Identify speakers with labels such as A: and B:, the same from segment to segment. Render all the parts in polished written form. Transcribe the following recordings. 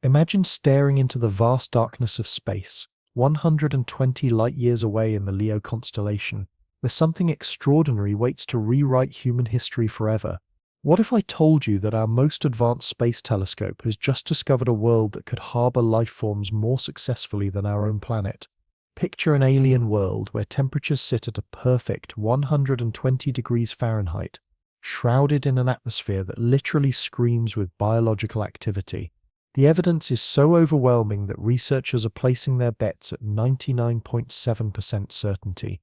A: Imagine staring into the vast darkness of space, 120 light-years away in the Leo constellation, where something extraordinary waits to rewrite human history forever. What if I told you that our most advanced space telescope has just discovered a world that could harbor life forms more successfully than our own planet? Picture an alien world where temperatures sit at a perfect 120 degrees Fahrenheit, shrouded in an atmosphere that literally screams with biological activity. The evidence is so overwhelming that researchers are placing their bets at 99.7% certainty.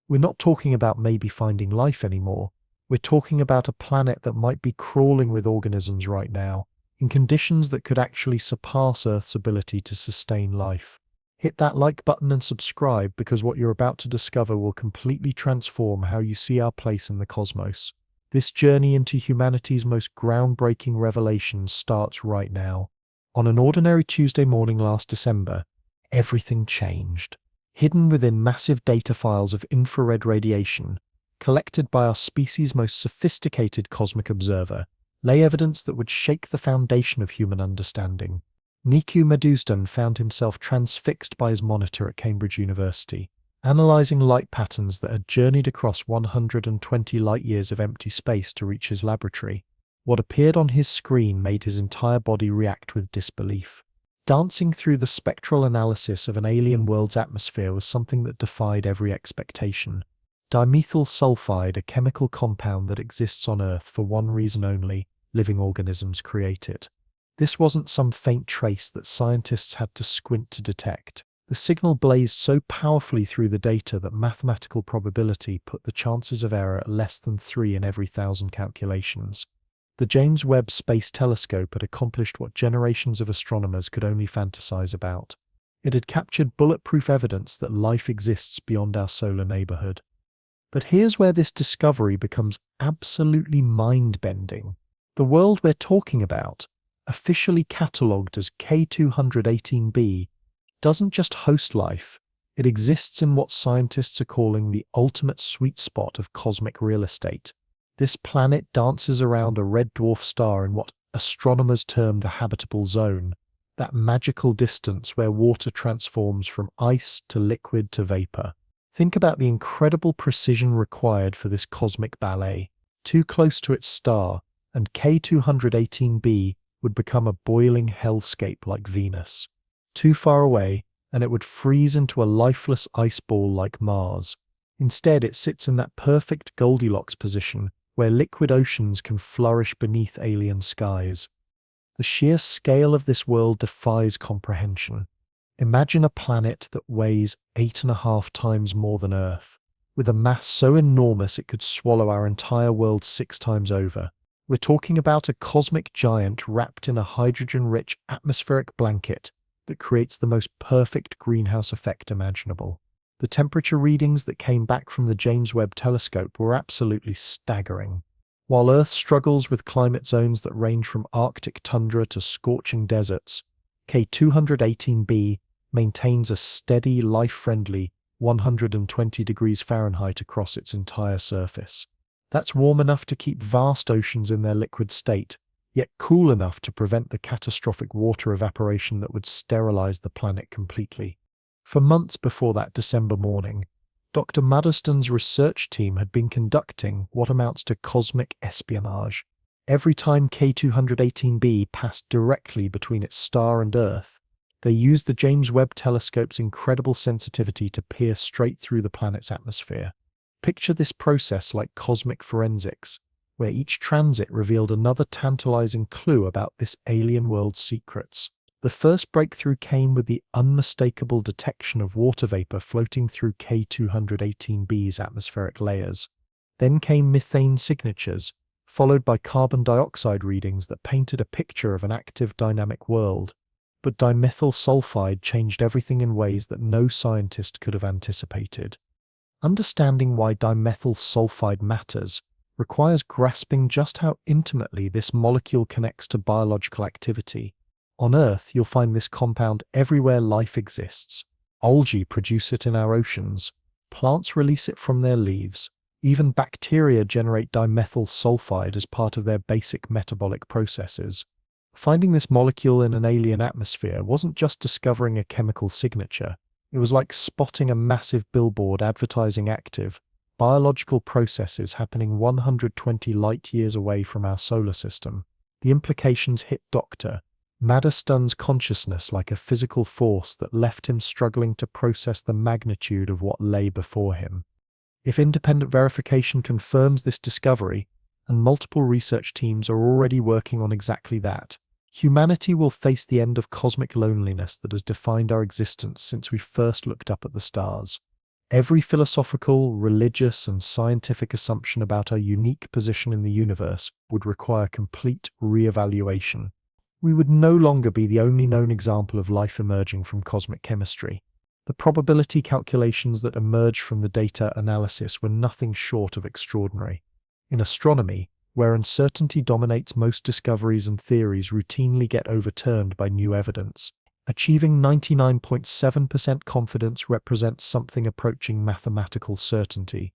A: We're not talking about maybe finding life anymore. We're talking about a planet that might be crawling with organisms right now, in conditions that could actually surpass Earth's ability to sustain life. Hit that like button and subscribe, because what you're about to discover will completely transform how you see our place in the cosmos. This journey into humanity's most groundbreaking revelation starts right now. On an ordinary Tuesday morning last December, everything changed. Hidden within massive data files of infrared radiation, collected by our species' most sophisticated cosmic observer, lay evidence that would shake the foundation of human understanding. Niku Medustan found himself transfixed by his monitor at Cambridge University, analyzing light patterns that had journeyed across 120 light-years of empty space to reach his laboratory. What appeared on his screen made his entire body react with disbelief. Dancing through the spectral analysis of an alien world's atmosphere was something that defied every expectation. Dimethyl sulfide, a chemical compound that exists on Earth for one reason only: living organisms create it. This wasn't some faint trace that scientists had to squint to detect. The signal blazed so powerfully through the data that mathematical probability put the chances of error at less than 3 in every 1,000 calculations. The James Webb Space Telescope had accomplished what generations of astronomers could only fantasize about. It had captured bulletproof evidence that life exists beyond our solar neighborhood. But here's where this discovery becomes absolutely mind-bending. The world we're talking about, officially catalogued as K218b, doesn't just host life, it exists in what scientists are calling the ultimate sweet spot of cosmic real estate. This planet dances around a red dwarf star in what astronomers term the habitable zone, that magical distance where water transforms from ice to liquid to vapor. Think about the incredible precision required for this cosmic ballet. Too close to its star, and K218b would become a boiling hellscape like Venus. Too far away, and it would freeze into a lifeless ice ball like Mars. Instead, it sits in that perfect Goldilocks position, where liquid oceans can flourish beneath alien skies. The sheer scale of this world defies comprehension. Imagine a planet that weighs 8.5 times more than Earth, with a mass so enormous it could swallow our entire world 6 times over. We're talking about a cosmic giant wrapped in a hydrogen-rich atmospheric blanket that creates the most perfect greenhouse effect imaginable. The temperature readings that came back from the James Webb Telescope were absolutely staggering. While Earth struggles with climate zones that range from Arctic tundra to scorching deserts, K218b maintains a steady, life-friendly 120 degrees Fahrenheit across its entire surface. That's warm enough to keep vast oceans in their liquid state, yet cool enough to prevent the catastrophic water evaporation that would sterilize the planet completely. For months before that December morning, Dr. Madustan's research team had been conducting what amounts to cosmic espionage. Every time K218b passed directly between its star and Earth, they used the James Webb Telescope's incredible sensitivity to peer straight through the planet's atmosphere. Picture this process like cosmic forensics, where each transit revealed another tantalizing clue about this alien world's secrets. The first breakthrough came with the unmistakable detection of water vapor floating through K218b's atmospheric layers. Then came methane signatures, followed by carbon dioxide readings that painted a picture of an active dynamic world. But dimethyl sulfide changed everything in ways that no scientist could have anticipated. Understanding why dimethyl sulfide matters requires grasping just how intimately this molecule connects to biological activity. On Earth, you'll find this compound everywhere life exists. Algae produce it in our oceans. Plants release it from their leaves. Even bacteria generate dimethyl sulfide as part of their basic metabolic processes. Finding this molecule in an alien atmosphere wasn't just discovering a chemical signature. It was like spotting a massive billboard advertising active, biological processes happening 120 light years away from our solar system. The implications hit Dr. Maddiston's consciousness like a physical force that left him struggling to process the magnitude of what lay before him. If independent verification confirms this discovery, and multiple research teams are already working on exactly that, humanity will face the end of cosmic loneliness that has defined our existence since we first looked up at the stars. Every philosophical, religious, and scientific assumption about our unique position in the universe would require complete re-evaluation. We would no longer be the only known example of life emerging from cosmic chemistry. The probability calculations that emerged from the data analysis were nothing short of extraordinary. In astronomy, where uncertainty dominates, most discoveries and theories routinely get overturned by new evidence. Achieving 99.7% confidence represents something approaching mathematical certainty.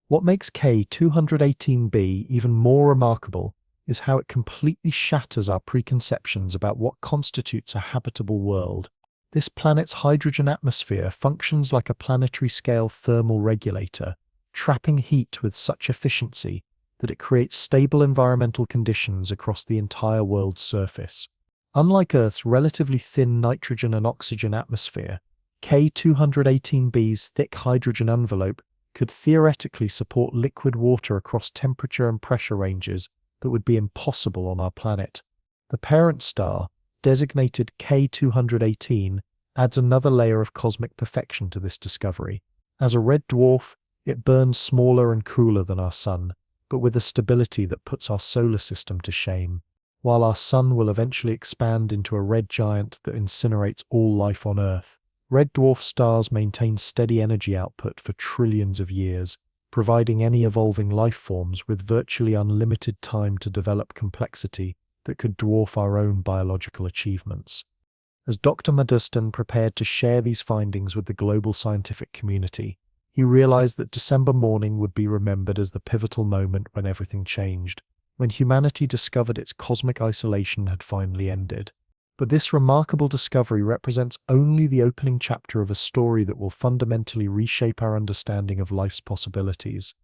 A: What makes K218b even more remarkable is how it completely shatters our preconceptions about what constitutes a habitable world. This planet's hydrogen atmosphere functions like a planetary-scale thermal regulator, trapping heat with such efficiency that it creates stable environmental conditions across the entire world's surface. Unlike Earth's relatively thin nitrogen and oxygen atmosphere, K218b's thick hydrogen envelope could theoretically support liquid water across temperature and pressure ranges that would be impossible on our planet. The parent star, designated K218, adds another layer of cosmic perfection to this discovery. As a red dwarf, it burns smaller and cooler than our Sun, but with a stability that puts our solar system to shame. While our Sun will eventually expand into a red giant that incinerates all life on Earth, red dwarf stars maintain steady energy output for trillions of years, providing any evolving life forms with virtually unlimited time to develop complexity that could dwarf our own biological achievements. As Dr. Maddiston prepared to share these findings with the global scientific community, he realized that December morning would be remembered as the pivotal moment when everything changed, when humanity discovered its cosmic isolation had finally ended. But this remarkable discovery represents only the opening chapter of a story that will fundamentally reshape our understanding of life's possibilities,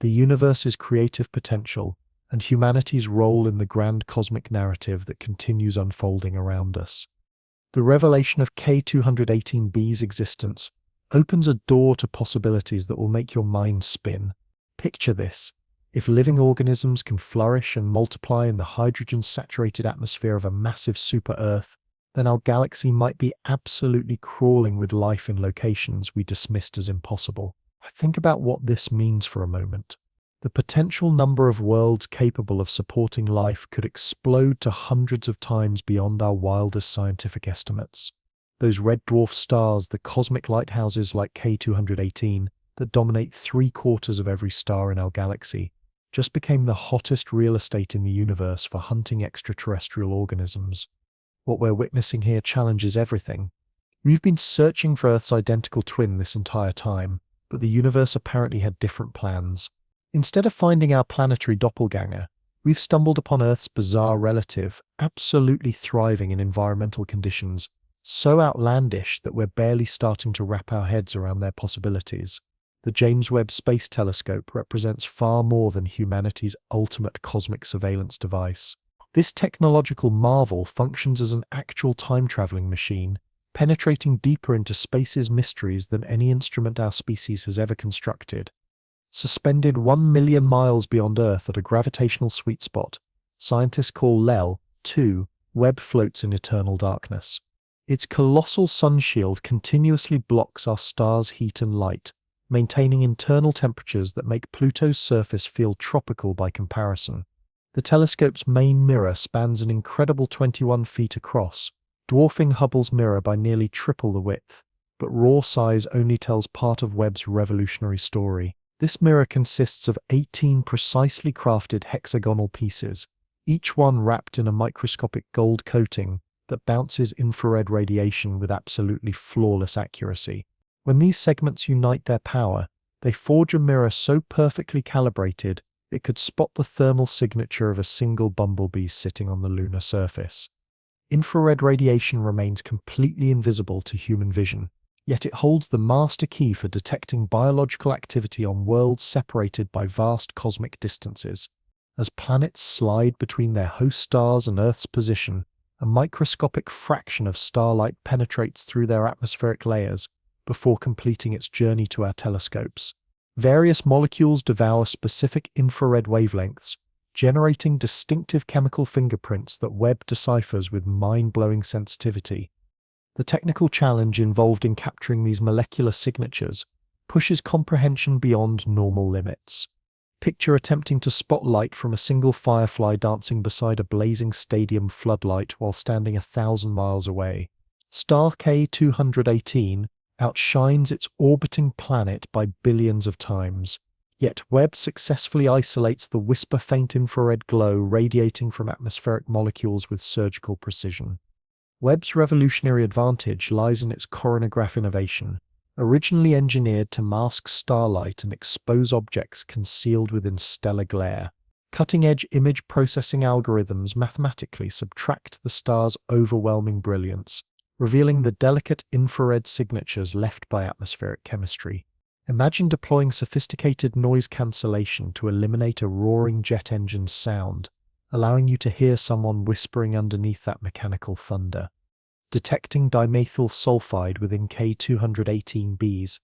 A: the universe's creative potential, and humanity's role in the grand cosmic narrative that continues unfolding around us. The revelation of K218b's existence opens a door to possibilities that will make your mind spin. Picture this. If living organisms can flourish and multiply in the hydrogen-saturated atmosphere of a massive super-Earth, then our galaxy might be absolutely crawling with life in locations we dismissed as impossible. Think about what this means for a moment. The potential number of worlds capable of supporting life could explode to hundreds of times beyond our wildest scientific estimates. Those red dwarf stars, the cosmic lighthouses like K218, that dominate 3/4 of every star in our galaxy, just became the hottest real estate in the universe for hunting extraterrestrial organisms. What we're witnessing here challenges everything. We've been searching for Earth's identical twin this entire time, but the universe apparently had different plans. Instead of finding our planetary doppelganger, we've stumbled upon Earth's bizarre relative, absolutely thriving in environmental conditions so outlandish that we're barely starting to wrap our heads around their possibilities. The James Webb Space Telescope represents far more than humanity's ultimate cosmic surveillance device. This technological marvel functions as an actual time-traveling machine, penetrating deeper into space's mysteries than any instrument our species has ever constructed. Suspended 1 million miles beyond Earth at a gravitational sweet spot, scientists call LEL 2, Webb floats in eternal darkness. Its colossal sunshield continuously blocks our star's heat and light, maintaining internal temperatures that make Pluto's surface feel tropical by comparison. The telescope's main mirror spans an incredible 21 feet across, dwarfing Hubble's mirror by nearly triple the width, but raw size only tells part of Webb's revolutionary story. This mirror consists of 18 precisely crafted hexagonal pieces, each one wrapped in a microscopic gold coating that bounces infrared radiation with absolutely flawless accuracy. When these segments unite their power, they forge a mirror so perfectly calibrated, it could spot the thermal signature of a single bumblebee sitting on the lunar surface. Infrared radiation remains completely invisible to human vision, yet it holds the master key for detecting biological activity on worlds separated by vast cosmic distances. As planets slide between their host stars and Earth's position, a microscopic fraction of starlight penetrates through their atmospheric layers before completing its journey to our telescopes. Various molecules devour specific infrared wavelengths, generating distinctive chemical fingerprints that Webb deciphers with mind-blowing sensitivity. The technical challenge involved in capturing these molecular signatures pushes comprehension beyond normal limits. Picture attempting to spot light from a single firefly dancing beside a blazing stadium floodlight while standing 1,000 miles away. Star K218 outshines its orbiting planet by billions of times, yet Webb successfully isolates the whisper-faint infrared glow radiating from atmospheric molecules with surgical precision. Webb's revolutionary advantage lies in its coronagraph innovation, originally engineered to mask starlight and expose objects concealed within stellar glare. Cutting-edge image processing algorithms mathematically subtract the star's overwhelming brilliance, revealing the delicate infrared signatures left by atmospheric chemistry. Imagine deploying sophisticated noise cancellation to eliminate a roaring jet engine's sound, allowing you to hear someone whispering underneath that mechanical thunder. Detecting dimethyl sulfide within K218b's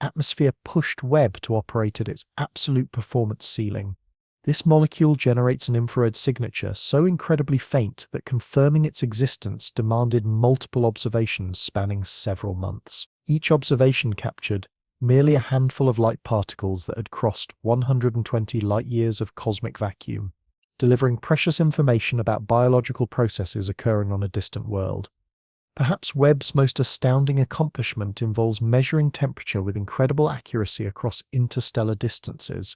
A: atmosphere pushed Webb to operate at its absolute performance ceiling. This molecule generates an infrared signature so incredibly faint that confirming its existence demanded multiple observations spanning several months. Each observation captured merely a handful of light particles that had crossed 120 light-years of cosmic vacuum, delivering precious information about biological processes occurring on a distant world. Perhaps Webb's most astounding accomplishment involves measuring temperature with incredible accuracy across interstellar distances.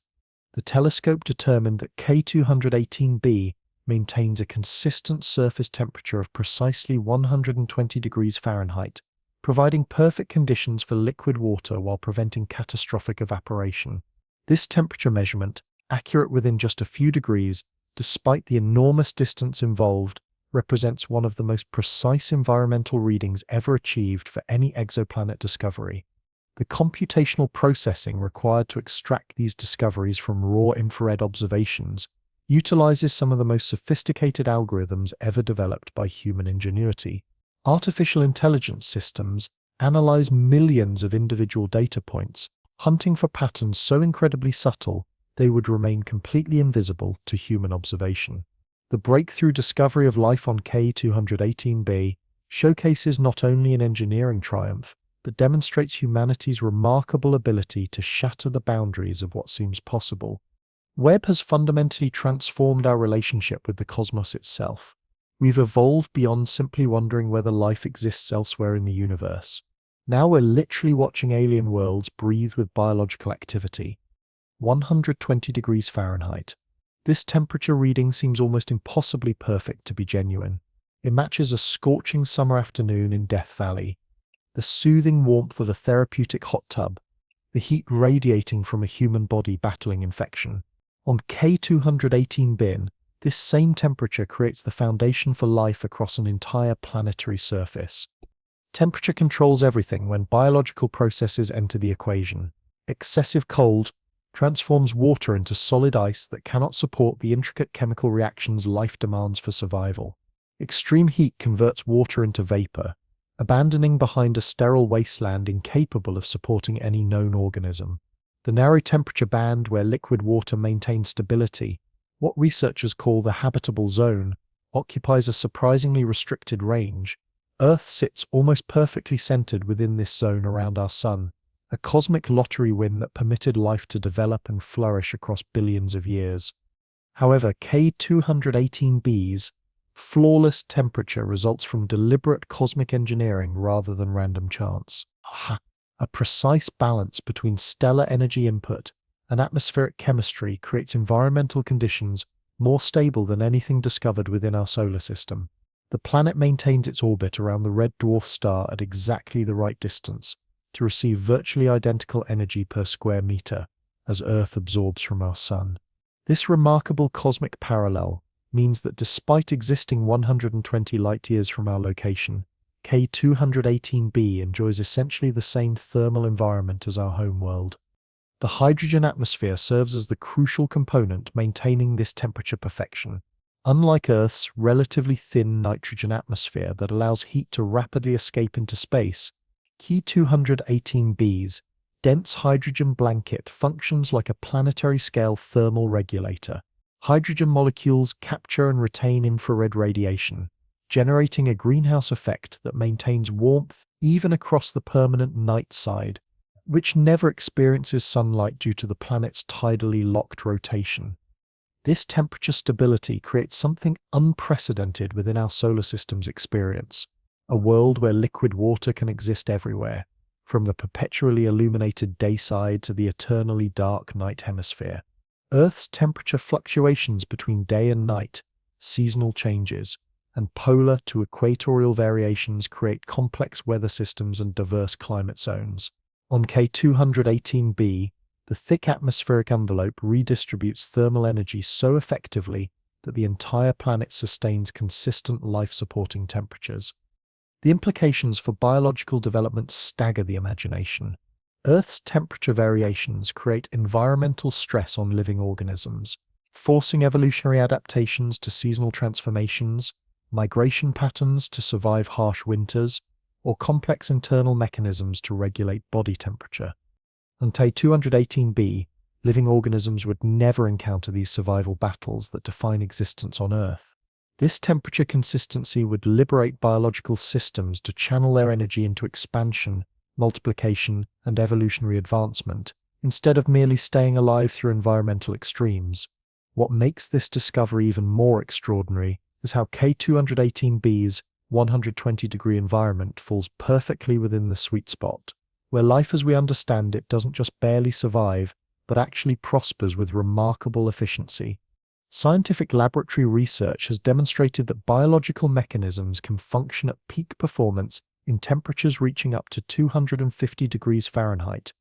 A: The telescope determined that K218b maintains a consistent surface temperature of precisely 120 degrees Fahrenheit, providing perfect conditions for liquid water while preventing catastrophic evaporation. This temperature measurement, accurate within just a few degrees, despite the enormous distance involved, represents one of the most precise environmental readings ever achieved for any exoplanet discovery. The computational processing required to extract these discoveries from raw infrared observations utilizes some of the most sophisticated algorithms ever developed by human ingenuity. Artificial intelligence systems analyze millions of individual data points, hunting for patterns so incredibly subtle they would remain completely invisible to human observation. The breakthrough discovery of life on K218b showcases not only an engineering triumph, but demonstrates humanity's remarkable ability to shatter the boundaries of what seems possible. Webb has fundamentally transformed our relationship with the cosmos itself. We've evolved beyond simply wondering whether life exists elsewhere in the universe. Now we're literally watching alien worlds breathe with biological activity. 120 degrees Fahrenheit. This temperature reading seems almost impossibly perfect to be genuine. It matches a scorching summer afternoon in Death Valley, the soothing warmth of a therapeutic hot tub, the heat radiating from a human body battling infection. On K218b, this same temperature creates the foundation for life across an entire planetary surface. Temperature controls everything when biological processes enter the equation. Excessive cold transforms water into solid ice that cannot support the intricate chemical reactions life demands for survival. Extreme heat converts water into vapor, abandoning behind a sterile wasteland incapable of supporting any known organism. The narrow temperature band where liquid water maintains stability, what researchers call the habitable zone, occupies a surprisingly restricted range. Earth sits almost perfectly centered within this zone around our Sun, a cosmic lottery win that permitted life to develop and flourish across billions of years. However, K218b's flawless temperature results from deliberate cosmic engineering rather than random chance. A precise balance between stellar energy input and atmospheric chemistry creates environmental conditions more stable than anything discovered within our solar system. The planet maintains its orbit around the red dwarf star at exactly the right distance to receive virtually identical energy per square meter as Earth absorbs from our Sun. This remarkable cosmic parallel means that despite existing 120 light-years from our location, K218b enjoys essentially the same thermal environment as our homeworld. The hydrogen atmosphere serves as the crucial component maintaining this temperature perfection. Unlike Earth's relatively thin nitrogen atmosphere that allows heat to rapidly escape into space, K218b's dense hydrogen blanket functions like a planetary-scale thermal regulator. Hydrogen molecules capture and retain infrared radiation, generating a greenhouse effect that maintains warmth even across the permanent night side, which never experiences sunlight due to the planet's tidally locked rotation. This temperature stability creates something unprecedented within our solar system's experience, a world where liquid water can exist everywhere, from the perpetually illuminated day side to the eternally dark night hemisphere. Earth's temperature fluctuations between day and night, seasonal changes, and polar to equatorial variations create complex weather systems and diverse climate zones. On K218b, the thick atmospheric envelope redistributes thermal energy so effectively that the entire planet sustains consistent life-supporting temperatures. The implications for biological development stagger the imagination. Earth's temperature variations create environmental stress on living organisms, forcing evolutionary adaptations to seasonal transformations, migration patterns to survive harsh winters, or complex internal mechanisms to regulate body temperature. On K218b, living organisms would never encounter these survival battles that define existence on Earth. This temperature consistency would liberate biological systems to channel their energy into expansion, multiplication, and evolutionary advancement, instead of merely staying alive through environmental extremes. What makes this discovery even more extraordinary is how K218b's 120-degree environment falls perfectly within the sweet spot, where life as we understand it doesn't just barely survive, but actually prospers with remarkable efficiency. Scientific laboratory research has demonstrated that biological mechanisms can function at peak performance in temperatures reaching up to 250 degrees Fahrenheit.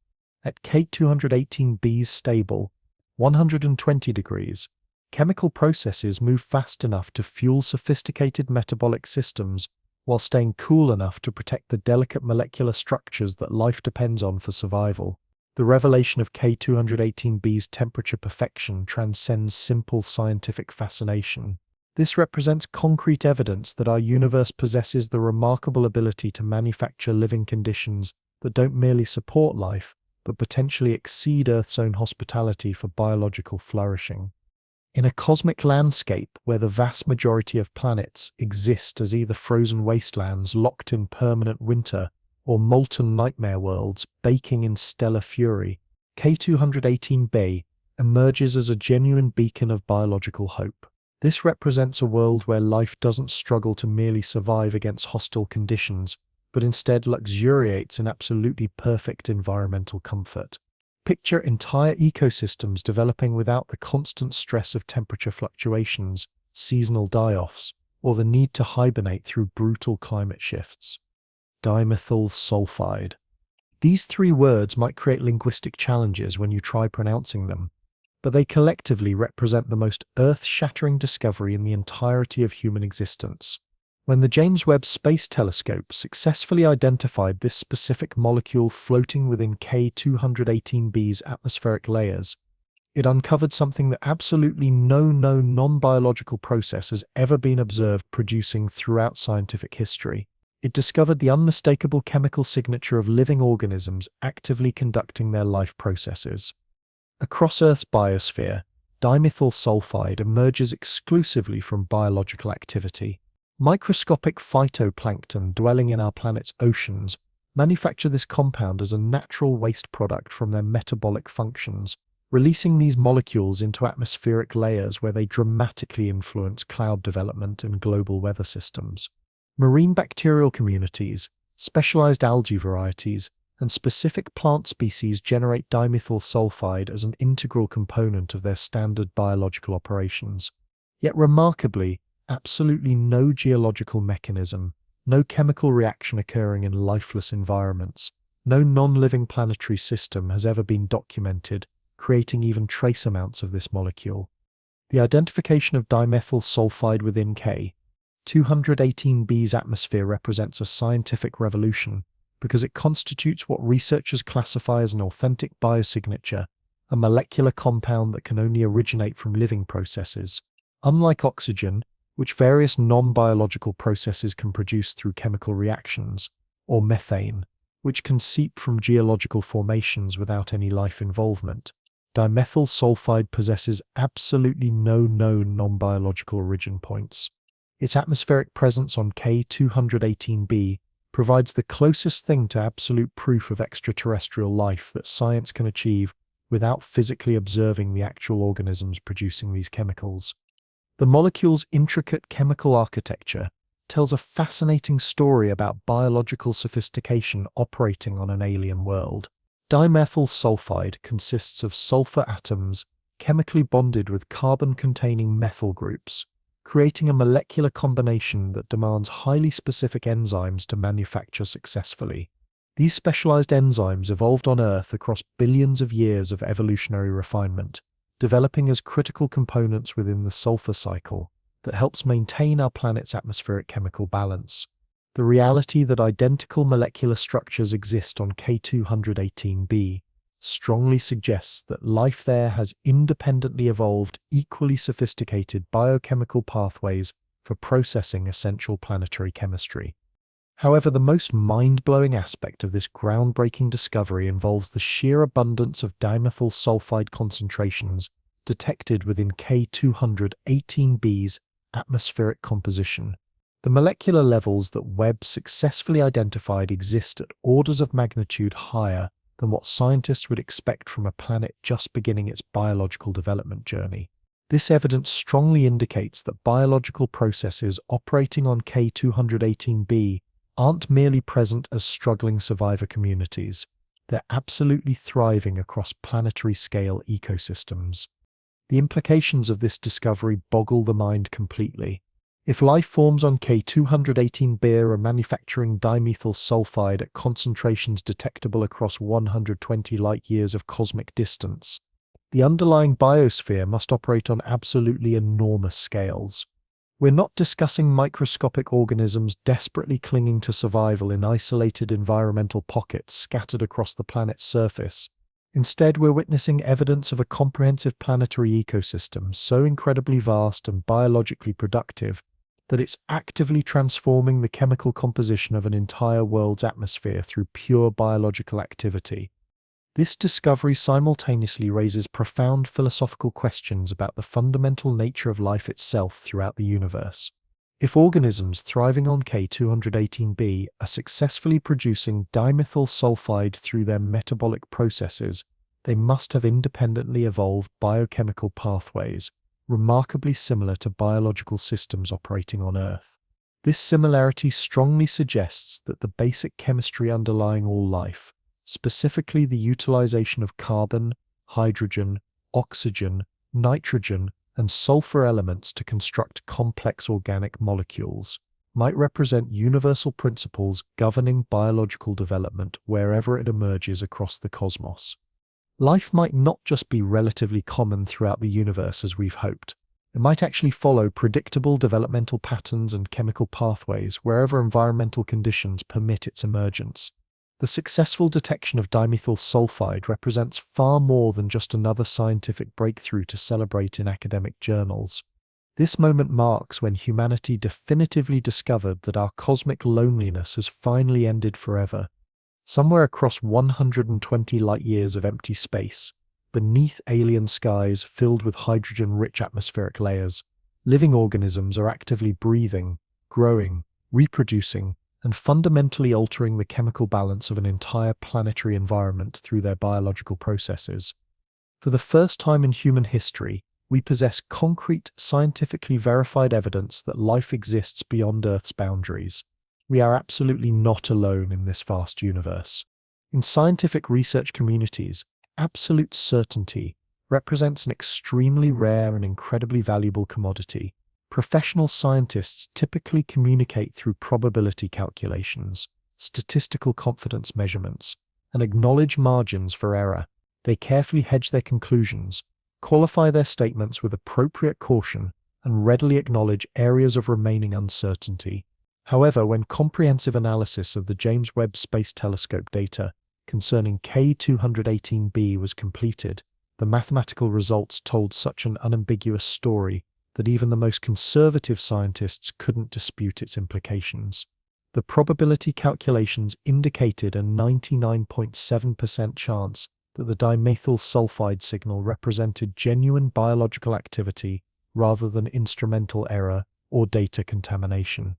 A: At K218b's stable, 120 degrees, chemical processes move fast enough to fuel sophisticated metabolic systems while staying cool enough to protect the delicate molecular structures that life depends on for survival. The revelation of K218b's temperature perfection transcends simple scientific fascination. This represents concrete evidence that our universe possesses the remarkable ability to manufacture living conditions that don't merely support life, but potentially exceed Earth's own hospitality for biological flourishing. In a cosmic landscape where the vast majority of planets exist as either frozen wastelands locked in permanent winter or molten nightmare worlds baking in stellar fury, K218b emerges as a genuine beacon of biological hope. This represents a world where life doesn't struggle to merely survive against hostile conditions, but instead luxuriates in absolutely perfect environmental comfort. Picture entire ecosystems developing without the constant stress of temperature fluctuations, seasonal die-offs, or the need to hibernate through brutal climate shifts. Dimethyl sulfide. These three words might create linguistic challenges when you try pronouncing them, but they collectively represent the most earth-shattering discovery in the entirety of human existence. When the James Webb Space Telescope successfully identified this specific molecule floating within K218b's atmospheric layers, it uncovered something that absolutely no non-biological process has ever been observed producing throughout scientific history. It discovered the unmistakable chemical signature of living organisms actively conducting their life processes. Across Earth's biosphere, dimethyl sulfide emerges exclusively from biological activity. Microscopic phytoplankton dwelling in our planet's oceans manufacture this compound as a natural waste product from their metabolic functions, releasing these molecules into atmospheric layers where they dramatically influence cloud development and global weather systems. Marine bacterial communities, specialized algae varieties, and specific plant species generate dimethyl sulfide as an integral component of their standard biological operations. Yet remarkably, absolutely no geological mechanism, no chemical reaction occurring in lifeless environments, no non-living planetary system has ever been documented, creating even trace amounts of this molecule. The identification of dimethyl sulfide within K218b's atmosphere represents a scientific revolution because it constitutes what researchers classify as an authentic biosignature, a molecular compound that can only originate from living processes. Unlike oxygen, which various non-biological processes can produce through chemical reactions, or methane, which can seep from geological formations without any life involvement, dimethyl sulfide possesses absolutely no known non-biological origin points. Its atmospheric presence on K218b provides the closest thing to absolute proof of extraterrestrial life that science can achieve without physically observing the actual organisms producing these chemicals. The molecule's intricate chemical architecture tells a fascinating story about biological sophistication operating on an alien world. Dimethyl sulfide consists of sulfur atoms chemically bonded with carbon-containing methyl groups, creating a molecular combination that demands highly specific enzymes to manufacture successfully. These specialized enzymes evolved on Earth across billions of years of evolutionary refinement, developing as critical components within the sulfur cycle that helps maintain our planet's atmospheric chemical balance. The reality that identical molecular structures exist on K218b strongly suggests that life there has independently evolved equally sophisticated biochemical pathways for processing essential planetary chemistry. However, the most mind-blowing aspect of this groundbreaking discovery involves the sheer abundance of dimethyl sulfide concentrations detected within K218b's atmospheric composition. The molecular levels that Webb successfully identified exist at orders of magnitude higher than what scientists would expect from a planet just beginning its biological development journey. This evidence strongly indicates that biological processes operating on K218b aren't merely present as struggling survivor communities. They're absolutely thriving across planetary-scale ecosystems. The implications of this discovery boggle the mind completely. If life forms on K218b are manufacturing dimethyl sulfide at concentrations detectable across 120 light-years of cosmic distance, the underlying biosphere must operate on absolutely enormous scales. We're not discussing microscopic organisms desperately clinging to survival in isolated environmental pockets scattered across the planet's surface. Instead, we're witnessing evidence of a comprehensive planetary ecosystem so incredibly vast and biologically productive that it's actively transforming the chemical composition of an entire world's atmosphere through pure biological activity. This discovery simultaneously raises profound philosophical questions about the fundamental nature of life itself throughout the universe. If organisms thriving on K218b are successfully producing dimethyl sulfide through their metabolic processes, they must have independently evolved biochemical pathways remarkably similar to biological systems operating on Earth. This similarity strongly suggests that the basic chemistry underlying all life, specifically the utilization of carbon, hydrogen, oxygen, nitrogen, and sulfur elements to construct complex organic molecules, might represent universal principles governing biological development wherever it emerges across the cosmos. Life might not just be relatively common throughout the universe as we've hoped. It might actually follow predictable developmental patterns and chemical pathways wherever environmental conditions permit its emergence. The successful detection of dimethyl sulfide represents far more than just another scientific breakthrough to celebrate in academic journals. This moment marks when humanity definitively discovered that our cosmic loneliness has finally ended forever. Somewhere across 120 light-years of empty space, beneath alien skies filled with hydrogen-rich atmospheric layers, living organisms are actively breathing, growing, reproducing, and fundamentally altering the chemical balance of an entire planetary environment through their biological processes. For the first time in human history, we possess concrete, scientifically verified evidence that life exists beyond Earth's boundaries. We are absolutely not alone in this vast universe. In scientific research communities, absolute certainty represents an extremely rare and incredibly valuable commodity. Professional scientists typically communicate through probability calculations, statistical confidence measurements, and acknowledge margins for error. They carefully hedge their conclusions, qualify their statements with appropriate caution and readily acknowledge areas of remaining uncertainty. However, when comprehensive analysis of the James Webb Space Telescope data concerning K218b was completed, the mathematical results told such an unambiguous story that even the most conservative scientists couldn't dispute its implications. The probability calculations indicated a 99.7% chance that the dimethyl sulfide signal represented genuine biological activity rather than instrumental error or data contamination.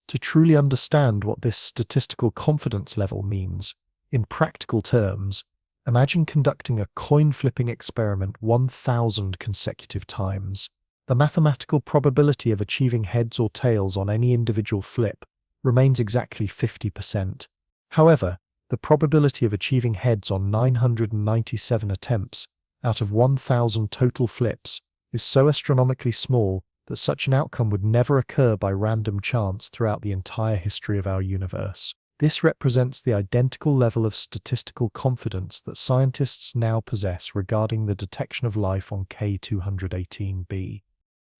A: To truly understand what this statistical confidence level means, in practical terms, imagine conducting a coin-flipping experiment 1,000 consecutive times. The mathematical probability of achieving heads or tails on any individual flip remains exactly 50%. However, the probability of achieving heads on 997 attempts out of 1,000 total flips is so astronomically small that such an outcome would never occur by random chance throughout the entire history of our universe. This represents the identical level of statistical confidence that scientists now possess regarding the detection of life on K218b.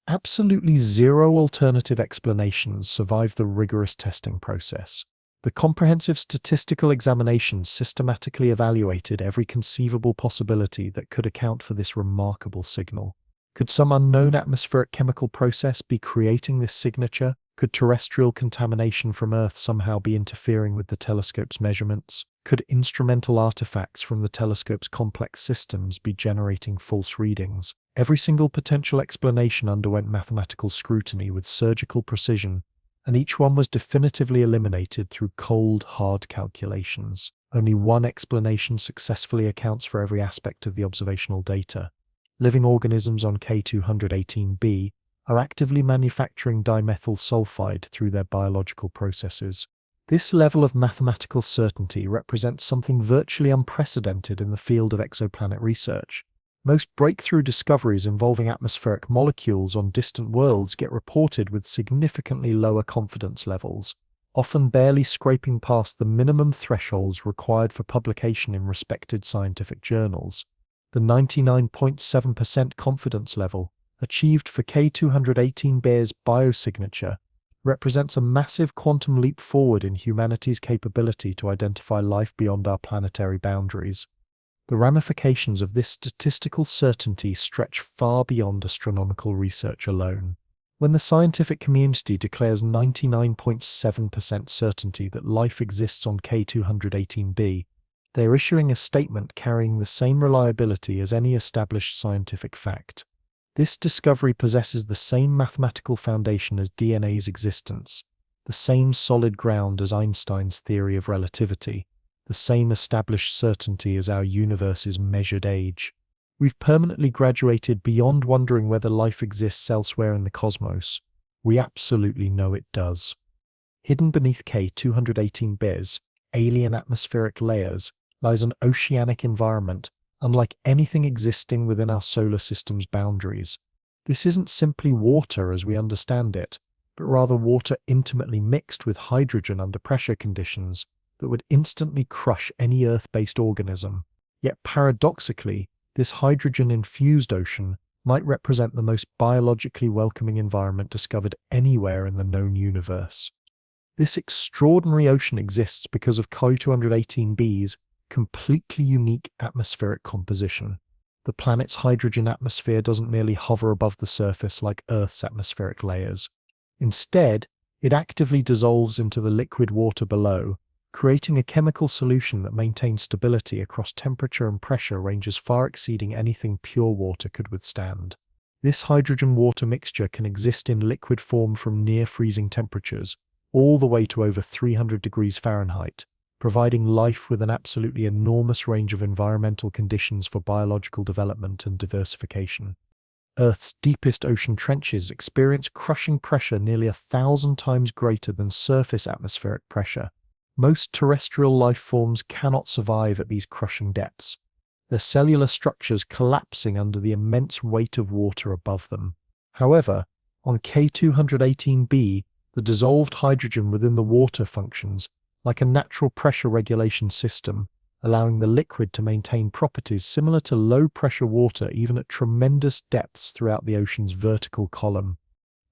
A: Absolutely zero alternative explanations survived the rigorous testing process. The comprehensive statistical examination systematically evaluated every conceivable possibility that could account for this remarkable signal. Could some unknown atmospheric chemical process be creating this signature? Could terrestrial contamination from Earth somehow be interfering with the telescope's measurements? Could instrumental artifacts from the telescope's complex systems be generating false readings? Every single potential explanation underwent mathematical scrutiny with surgical precision, and each one was definitively eliminated through cold, hard calculations. Only one explanation successfully accounts for every aspect of the observational data. Living organisms on K218b are actively manufacturing dimethyl sulfide through their biological processes. This level of mathematical certainty represents something virtually unprecedented in the field of exoplanet research. Most breakthrough discoveries involving atmospheric molecules on distant worlds get reported with significantly lower confidence levels, often barely scraping past the minimum thresholds required for publication in respected scientific journals. The 99.7% confidence level achieved for K218b's biosignature represents a massive quantum leap forward in humanity's capability to identify life beyond our planetary boundaries. The ramifications of this statistical certainty stretch far beyond astronomical research alone. When the scientific community declares 99.7% certainty that life exists on K218b, they are issuing a statement carrying the same reliability as any established scientific fact. This discovery possesses the same mathematical foundation as DNA's existence, the same solid ground as Einstein's theory of relativity, the same established certainty as our universe's measured age. We've permanently graduated beyond wondering whether life exists elsewhere in the cosmos. We absolutely know it does. Hidden beneath K218b's alien atmospheric layers lies an oceanic environment unlike anything existing within our solar system's boundaries. This isn't simply water as we understand it, but rather water intimately mixed with hydrogen under pressure conditions that would instantly crush any Earth-based organism. Yet paradoxically, this hydrogen-infused ocean might represent the most biologically welcoming environment discovered anywhere in the known universe. This extraordinary ocean exists because of K218b's completely unique atmospheric composition. The planet's hydrogen atmosphere doesn't merely hover above the surface like Earth's atmospheric layers. Instead, it actively dissolves into the liquid water below, creating a chemical solution that maintains stability across temperature and pressure ranges far exceeding anything pure water could withstand. This hydrogen-water mixture can exist in liquid form from near freezing temperatures, all the way to over 300 degrees Fahrenheit, providing life with an absolutely enormous range of environmental conditions for biological development and diversification. Earth's deepest ocean trenches experience crushing pressure nearly 1,000 times greater than surface atmospheric pressure. Most terrestrial life forms cannot survive at these crushing depths, their cellular structures collapsing under the immense weight of water above them. However, on K218b, the dissolved hydrogen within the water functions like a natural pressure regulation system, allowing the liquid to maintain properties similar to low-pressure water even at tremendous depths throughout the ocean's vertical column.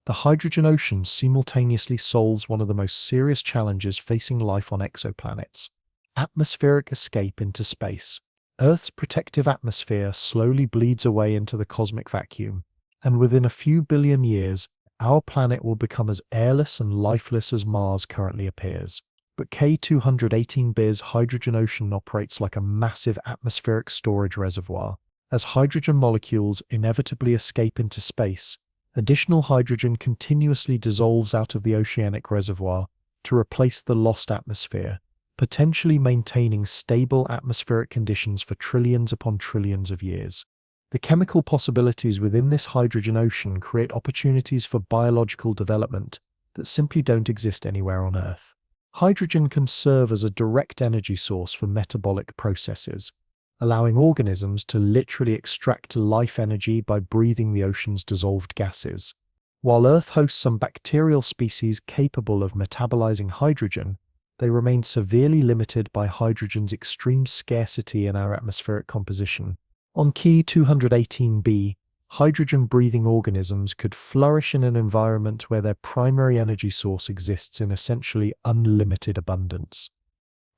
A: The hydrogen ocean simultaneously solves one of the most serious challenges facing life on exoplanets: atmospheric escape into space. Earth's protective atmosphere slowly bleeds away into the cosmic vacuum, and within a few billion years, our planet will become as airless and lifeless as Mars currently appears. But K218b's hydrogen ocean operates like a massive atmospheric storage reservoir. As hydrogen molecules inevitably escape into space, additional hydrogen continuously dissolves out of the oceanic reservoir to replace the lost atmosphere, potentially maintaining stable atmospheric conditions for trillions upon trillions of years. The chemical possibilities within this hydrogen ocean create opportunities for biological development that simply don't exist anywhere on Earth. Hydrogen can serve as a direct energy source for metabolic processes, allowing organisms to literally extract life energy by breathing the ocean's dissolved gases. While Earth hosts some bacterial species capable of metabolizing hydrogen, they remain severely limited by hydrogen's extreme scarcity in our atmospheric composition. On K218b, hydrogen-breathing organisms could flourish in an environment where their primary energy source exists in essentially unlimited abundance.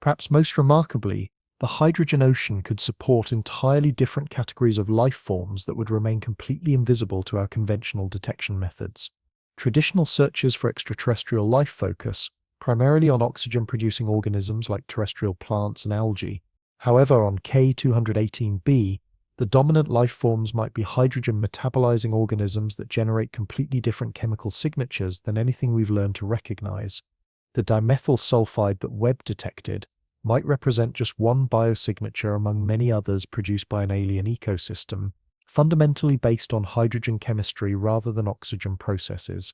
A: Perhaps most remarkably, the hydrogen ocean could support entirely different categories of life forms that would remain completely invisible to our conventional detection methods. Traditional searches for extraterrestrial life focus primarily on oxygen-producing organisms like terrestrial plants and algae. However, on K218b, the dominant life forms might be hydrogen-metabolizing organisms that generate completely different chemical signatures than anything we've learned to recognize. The dimethyl sulfide that Webb detected might represent just one biosignature among many others produced by an alien ecosystem, fundamentally based on hydrogen chemistry rather than oxygen processes.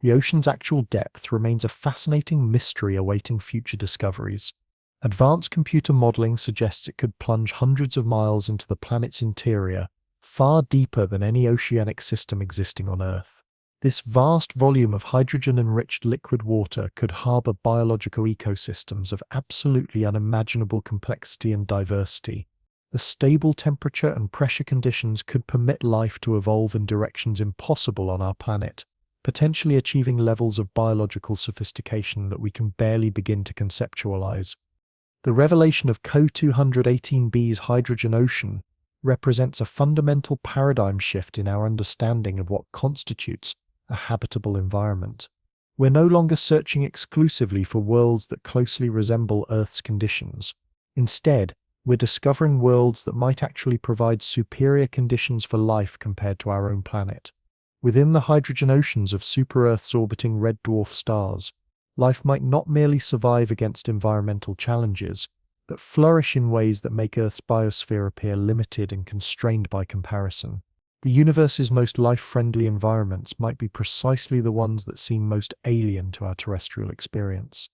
A: The ocean's actual depth remains a fascinating mystery awaiting future discoveries. Advanced computer modeling suggests it could plunge hundreds of miles into the planet's interior, far deeper than any oceanic system existing on Earth. This vast volume of hydrogen-enriched liquid water could harbor biological ecosystems of absolutely unimaginable complexity and diversity. The stable temperature and pressure conditions could permit life to evolve in directions impossible on our planet, potentially achieving levels of biological sophistication that we can barely begin to conceptualize. The revelation of K218b's hydrogen ocean represents a fundamental paradigm shift in our understanding of what constitutes a habitable environment. We're no longer searching exclusively for worlds that closely resemble Earth's conditions. Instead, we're discovering worlds that might actually provide superior conditions for life compared to our own planet. Within the hydrogen oceans of super-Earths orbiting red dwarf stars, life might not merely survive against environmental challenges, but flourish in ways that make Earth's biosphere appear limited and constrained by comparison. The universe's most life-friendly environments might be precisely the ones that seem most alien to our terrestrial experience.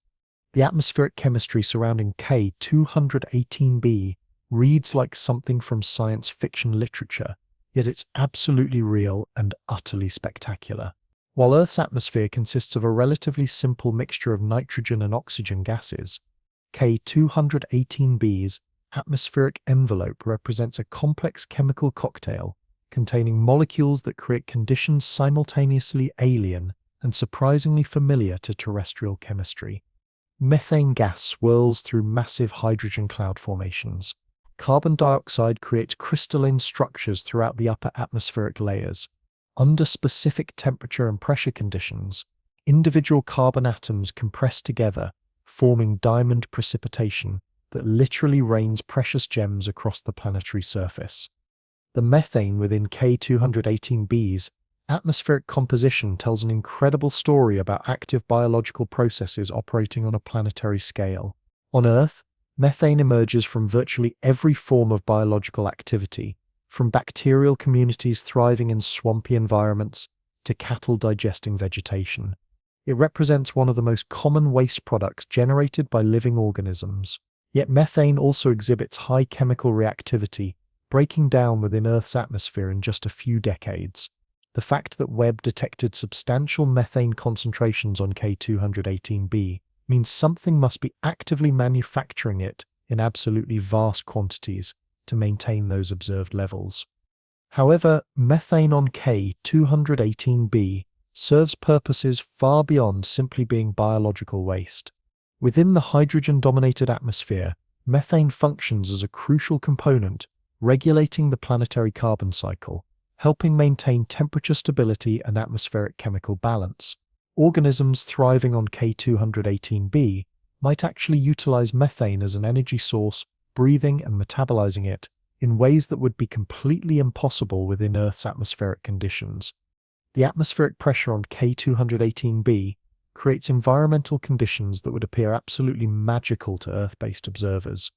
A: The atmospheric chemistry surrounding K218b reads like something from science fiction literature, yet it's absolutely real and utterly spectacular. While Earth's atmosphere consists of a relatively simple mixture of nitrogen and oxygen gases, K218b's atmospheric envelope represents a complex chemical cocktail containing molecules that create conditions simultaneously alien and surprisingly familiar to terrestrial chemistry. Methane gas swirls through massive hydrogen cloud formations. Carbon dioxide creates crystalline structures throughout the upper atmospheric layers. Under specific temperature and pressure conditions, individual carbon atoms compress together, forming diamond precipitation that literally rains precious gems across the planetary surface. The methane within K218b's atmospheric composition tells an incredible story about active biological processes operating on a planetary scale. On Earth, methane emerges from virtually every form of biological activity, from bacterial communities thriving in swampy environments to cattle digesting vegetation. It represents one of the most common waste products generated by living organisms. Yet methane also exhibits high chemical reactivity, breaking down within Earth's atmosphere in just a few decades. The fact that Webb detected substantial methane concentrations on K218b means something must be actively manufacturing it in absolutely vast quantities to maintain those observed levels. However, methane on K218b serves purposes far beyond simply being biological waste. Within the hydrogen-dominated atmosphere, methane functions as a crucial component regulating the planetary carbon cycle, helping maintain temperature stability and atmospheric chemical balance. Organisms thriving on K218b might actually utilize methane as an energy source, breathing and metabolizing it in ways that would be completely impossible within Earth's atmospheric conditions. The atmospheric pressure on K218b creates environmental conditions that would appear absolutely magical to Earth-based observers.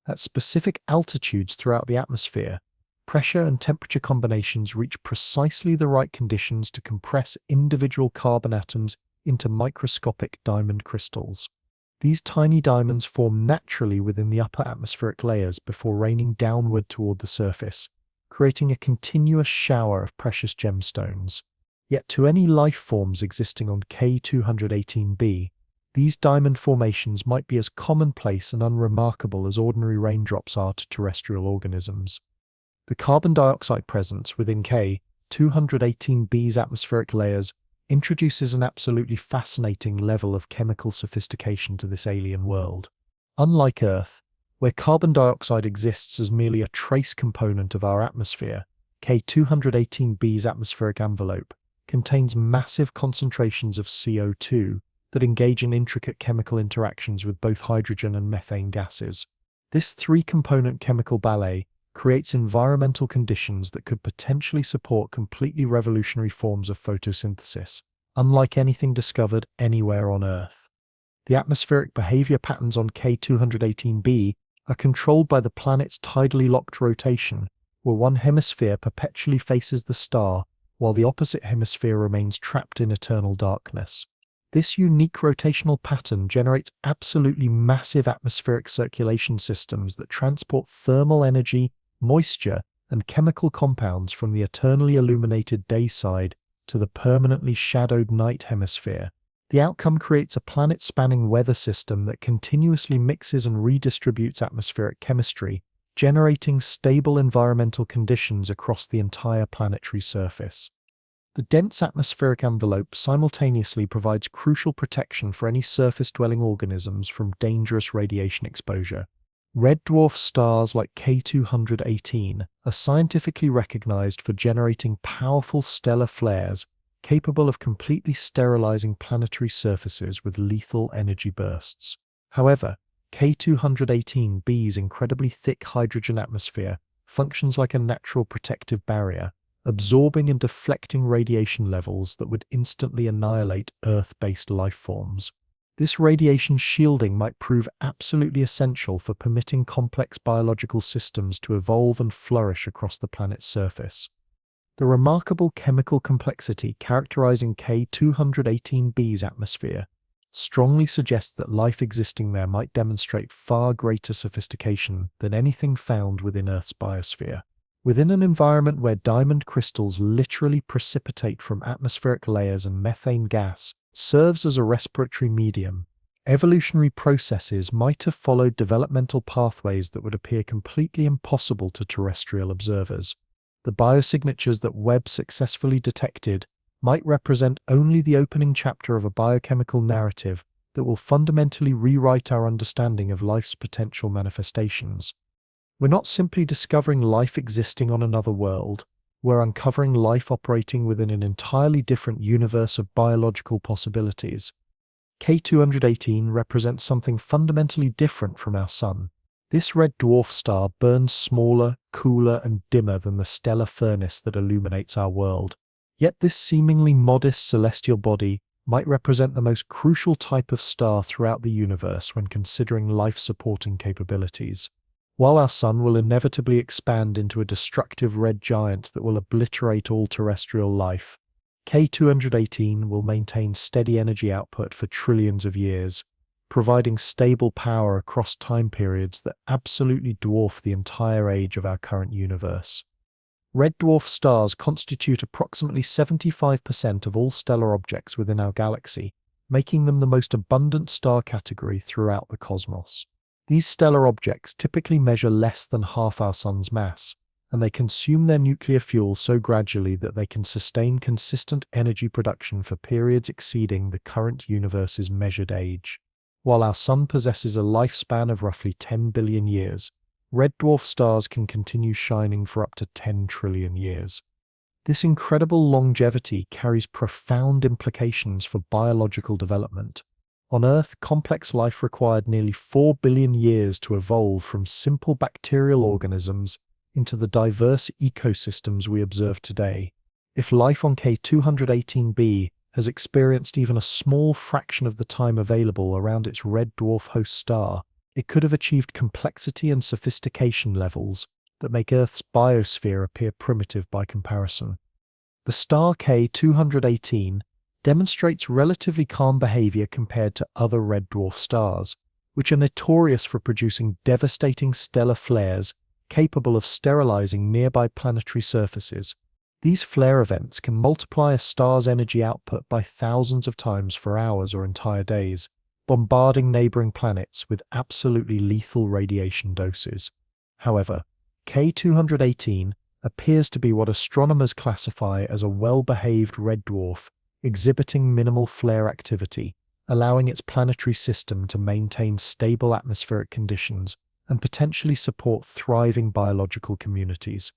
A: At specific altitudes throughout the atmosphere, pressure and temperature combinations reach precisely the right conditions to compress individual carbon atoms into microscopic diamond crystals. These tiny diamonds form naturally within the upper atmospheric layers before raining downward toward the surface, creating a continuous shower of precious gemstones. Yet to any life forms existing on K218b, these diamond formations might be as commonplace and unremarkable as ordinary raindrops are to terrestrial organisms. The carbon dioxide presence within K218b's atmospheric layers introduces an absolutely fascinating level of chemical sophistication to this alien world. Unlike Earth, where carbon dioxide exists as merely a trace component of our atmosphere, K218b's atmospheric envelope contains massive concentrations of CO2 that engage in intricate chemical interactions with both hydrogen and methane gases. This three-component chemical ballet creates environmental conditions that could potentially support completely revolutionary forms of photosynthesis, unlike anything discovered anywhere on Earth. The atmospheric behavior patterns on K218b are controlled by the planet's tidally locked rotation, where one hemisphere perpetually faces the star while the opposite hemisphere remains trapped in eternal darkness. This unique rotational pattern generates absolutely massive atmospheric circulation systems that transport thermal energy, moisture, and chemical compounds from the eternally illuminated day side to the permanently shadowed night hemisphere. The outcome creates a planet-spanning weather system that continuously mixes and redistributes atmospheric chemistry, generating stable environmental conditions across the entire planetary surface. The dense atmospheric envelope simultaneously provides crucial protection for any surface-dwelling organisms from dangerous radiation exposure. Red dwarf stars like K218 are scientifically recognized for generating powerful stellar flares capable of completely sterilizing planetary surfaces with lethal energy bursts. However, K218b's incredibly thick hydrogen atmosphere functions like a natural protective barrier, absorbing and deflecting radiation levels that would instantly annihilate Earth-based life forms. This radiation shielding might prove absolutely essential for permitting complex biological systems to evolve and flourish across the planet's surface. The remarkable chemical complexity characterizing K218b's atmosphere strongly suggests that life existing there might demonstrate far greater sophistication than anything found within Earth's biosphere. Within an environment where diamond crystals literally precipitate from atmospheric layers and methane gas serves as a respiratory medium, evolutionary processes might have followed developmental pathways that would appear completely impossible to terrestrial observers. The biosignatures that Webb successfully detected might represent only the opening chapter of a biochemical narrative that will fundamentally rewrite our understanding of life's potential manifestations. We're not simply discovering life existing on another world, we're uncovering life operating within an entirely different universe of biological possibilities. K218 represents something fundamentally different from our Sun. This red dwarf star burns smaller, cooler, and dimmer than the stellar furnace that illuminates our world. Yet this seemingly modest celestial body might represent the most crucial type of star throughout the universe when considering life-supporting capabilities. While our Sun will inevitably expand into a destructive red giant that will obliterate all terrestrial life, K218 will maintain steady energy output for trillions of years, providing stable power across time periods that absolutely dwarf the entire age of our current universe. Red dwarf stars constitute approximately 75% of all stellar objects within our galaxy, making them the most abundant star category throughout the cosmos. These stellar objects typically measure less than half our sun's mass, and they consume their nuclear fuel so gradually that they can sustain consistent energy production for periods exceeding the current universe's measured age. While our sun possesses a lifespan of roughly 10 billion years, red dwarf stars can continue shining for up to 10 trillion years. This incredible longevity carries profound implications for biological development. On Earth, complex life required nearly 4 billion years to evolve from simple bacterial organisms into the diverse ecosystems we observe today. If life on K218b has experienced even a small fraction of the time available around its red dwarf host star, it could have achieved complexity and sophistication levels that make Earth's biosphere appear primitive by comparison. The star K218 demonstrates relatively calm behavior compared to other red dwarf stars, which are notorious for producing devastating stellar flares capable of sterilizing nearby planetary surfaces. These flare events can multiply a star's energy output by thousands of times for hours or entire days, bombarding neighboring planets with absolutely lethal radiation doses. However, K218 appears to be what astronomers classify as a well-behaved red dwarf, exhibiting minimal flare activity, allowing its planetary system to maintain stable atmospheric conditions and potentially support thriving biological communities.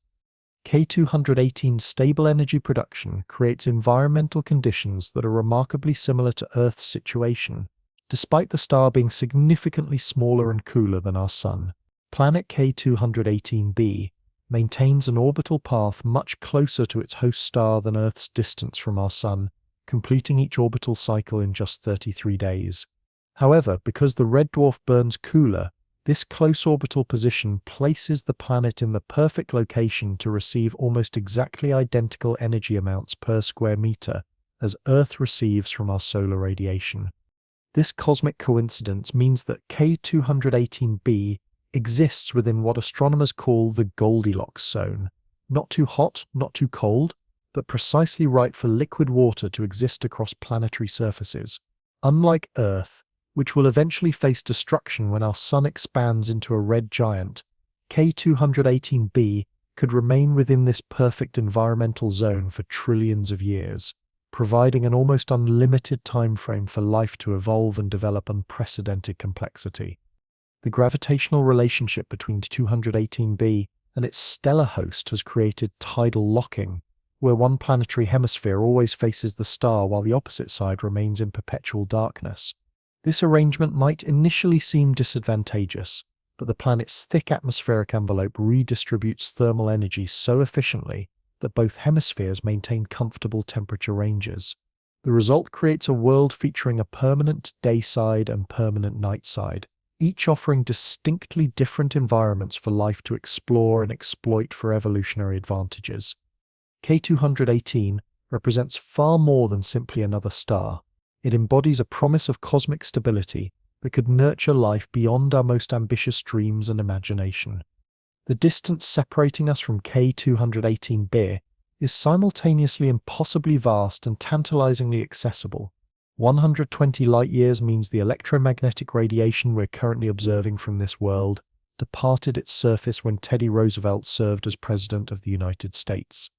A: K218's stable energy production creates environmental conditions that are remarkably similar to Earth's situation, despite the star being significantly smaller and cooler than our Sun. Planet K218b maintains an orbital path much closer to its host star than Earth's distance from our Sun, completing each orbital cycle in just 33 days. However, because the red dwarf burns cooler, this close orbital position places the planet in the perfect location to receive almost exactly identical energy amounts per square meter as Earth receives from our solar radiation. This cosmic coincidence means that K218b exists within what astronomers call the Goldilocks zone, not too hot, not too cold, but precisely right for liquid water to exist across planetary surfaces. Unlike Earth, which will eventually face destruction when our Sun expands into a red giant, K218b could remain within this perfect environmental zone for trillions of years, providing an almost unlimited time frame for life to evolve and develop unprecedented complexity. The gravitational relationship between 218b and its stellar host has created tidal locking, where one planetary hemisphere always faces the star while the opposite side remains in perpetual darkness. This arrangement might initially seem disadvantageous, but the planet's thick atmospheric envelope redistributes thermal energy so efficiently that both hemispheres maintain comfortable temperature ranges. The result creates a world featuring a permanent day side and permanent night side, each offering distinctly different environments for life to explore and exploit for evolutionary advantages. K218 represents far more than simply another star. It embodies a promise of cosmic stability that could nurture life beyond our most ambitious dreams and imagination. The distance separating us from K218b is simultaneously impossibly vast and tantalizingly accessible. 120 light-years means the electromagnetic radiation we're currently observing from this world departed its surface when Teddy Roosevelt served as President of the United States.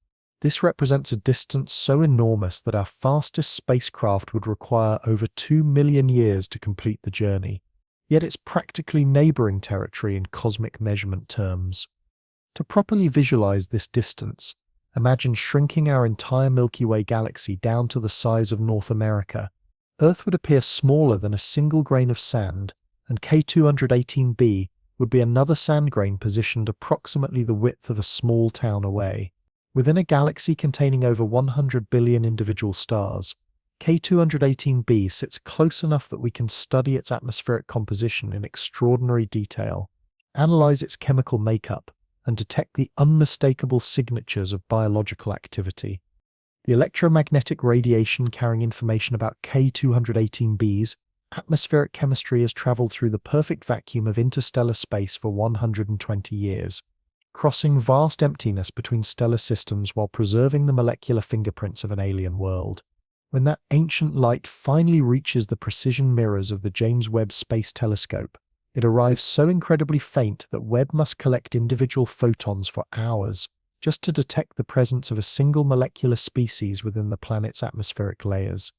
A: This represents a distance so enormous that our fastest spacecraft would require over 2 million years to complete the journey, yet it's practically neighboring territory in cosmic measurement terms. To properly visualize this distance, imagine shrinking our entire Milky Way galaxy down to the size of North America. Earth would appear smaller than a single grain of sand, and K218b would be another sand grain positioned approximately the width of a small town away. Within a galaxy containing over 100 billion individual stars, K218b sits close enough that we can study its atmospheric composition in extraordinary detail, analyze its chemical makeup, and detect the unmistakable signatures of biological activity. The electromagnetic radiation carrying information about K218b's atmospheric chemistry has traveled through the perfect vacuum of interstellar space for 120 years, crossing vast emptiness between stellar systems while preserving the molecular fingerprints of an alien world. When that ancient light finally reaches the precision mirrors of the James Webb Space Telescope, It arrives so incredibly faint that Webb must collect individual photons for hours just to detect the presence of a single molecular species within the planet's atmospheric layers.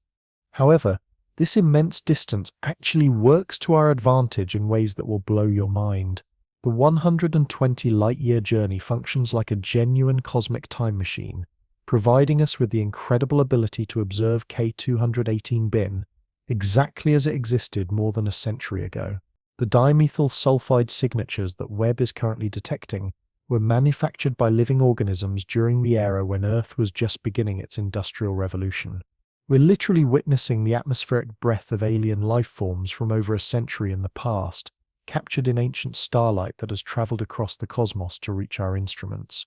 A: However, this immense distance actually works to our advantage in ways that will blow your mind. The 120 light-year journey functions like a genuine cosmic time machine, providing us with the incredible ability to observe K218b exactly as it existed more than a century ago. The dimethyl sulfide signatures that Webb is currently detecting were manufactured by living organisms during the era when Earth was just beginning its industrial revolution. We're literally witnessing the atmospheric breath of alien life forms from over a century in the past, captured in ancient starlight that has traveled across the cosmos to reach our instruments.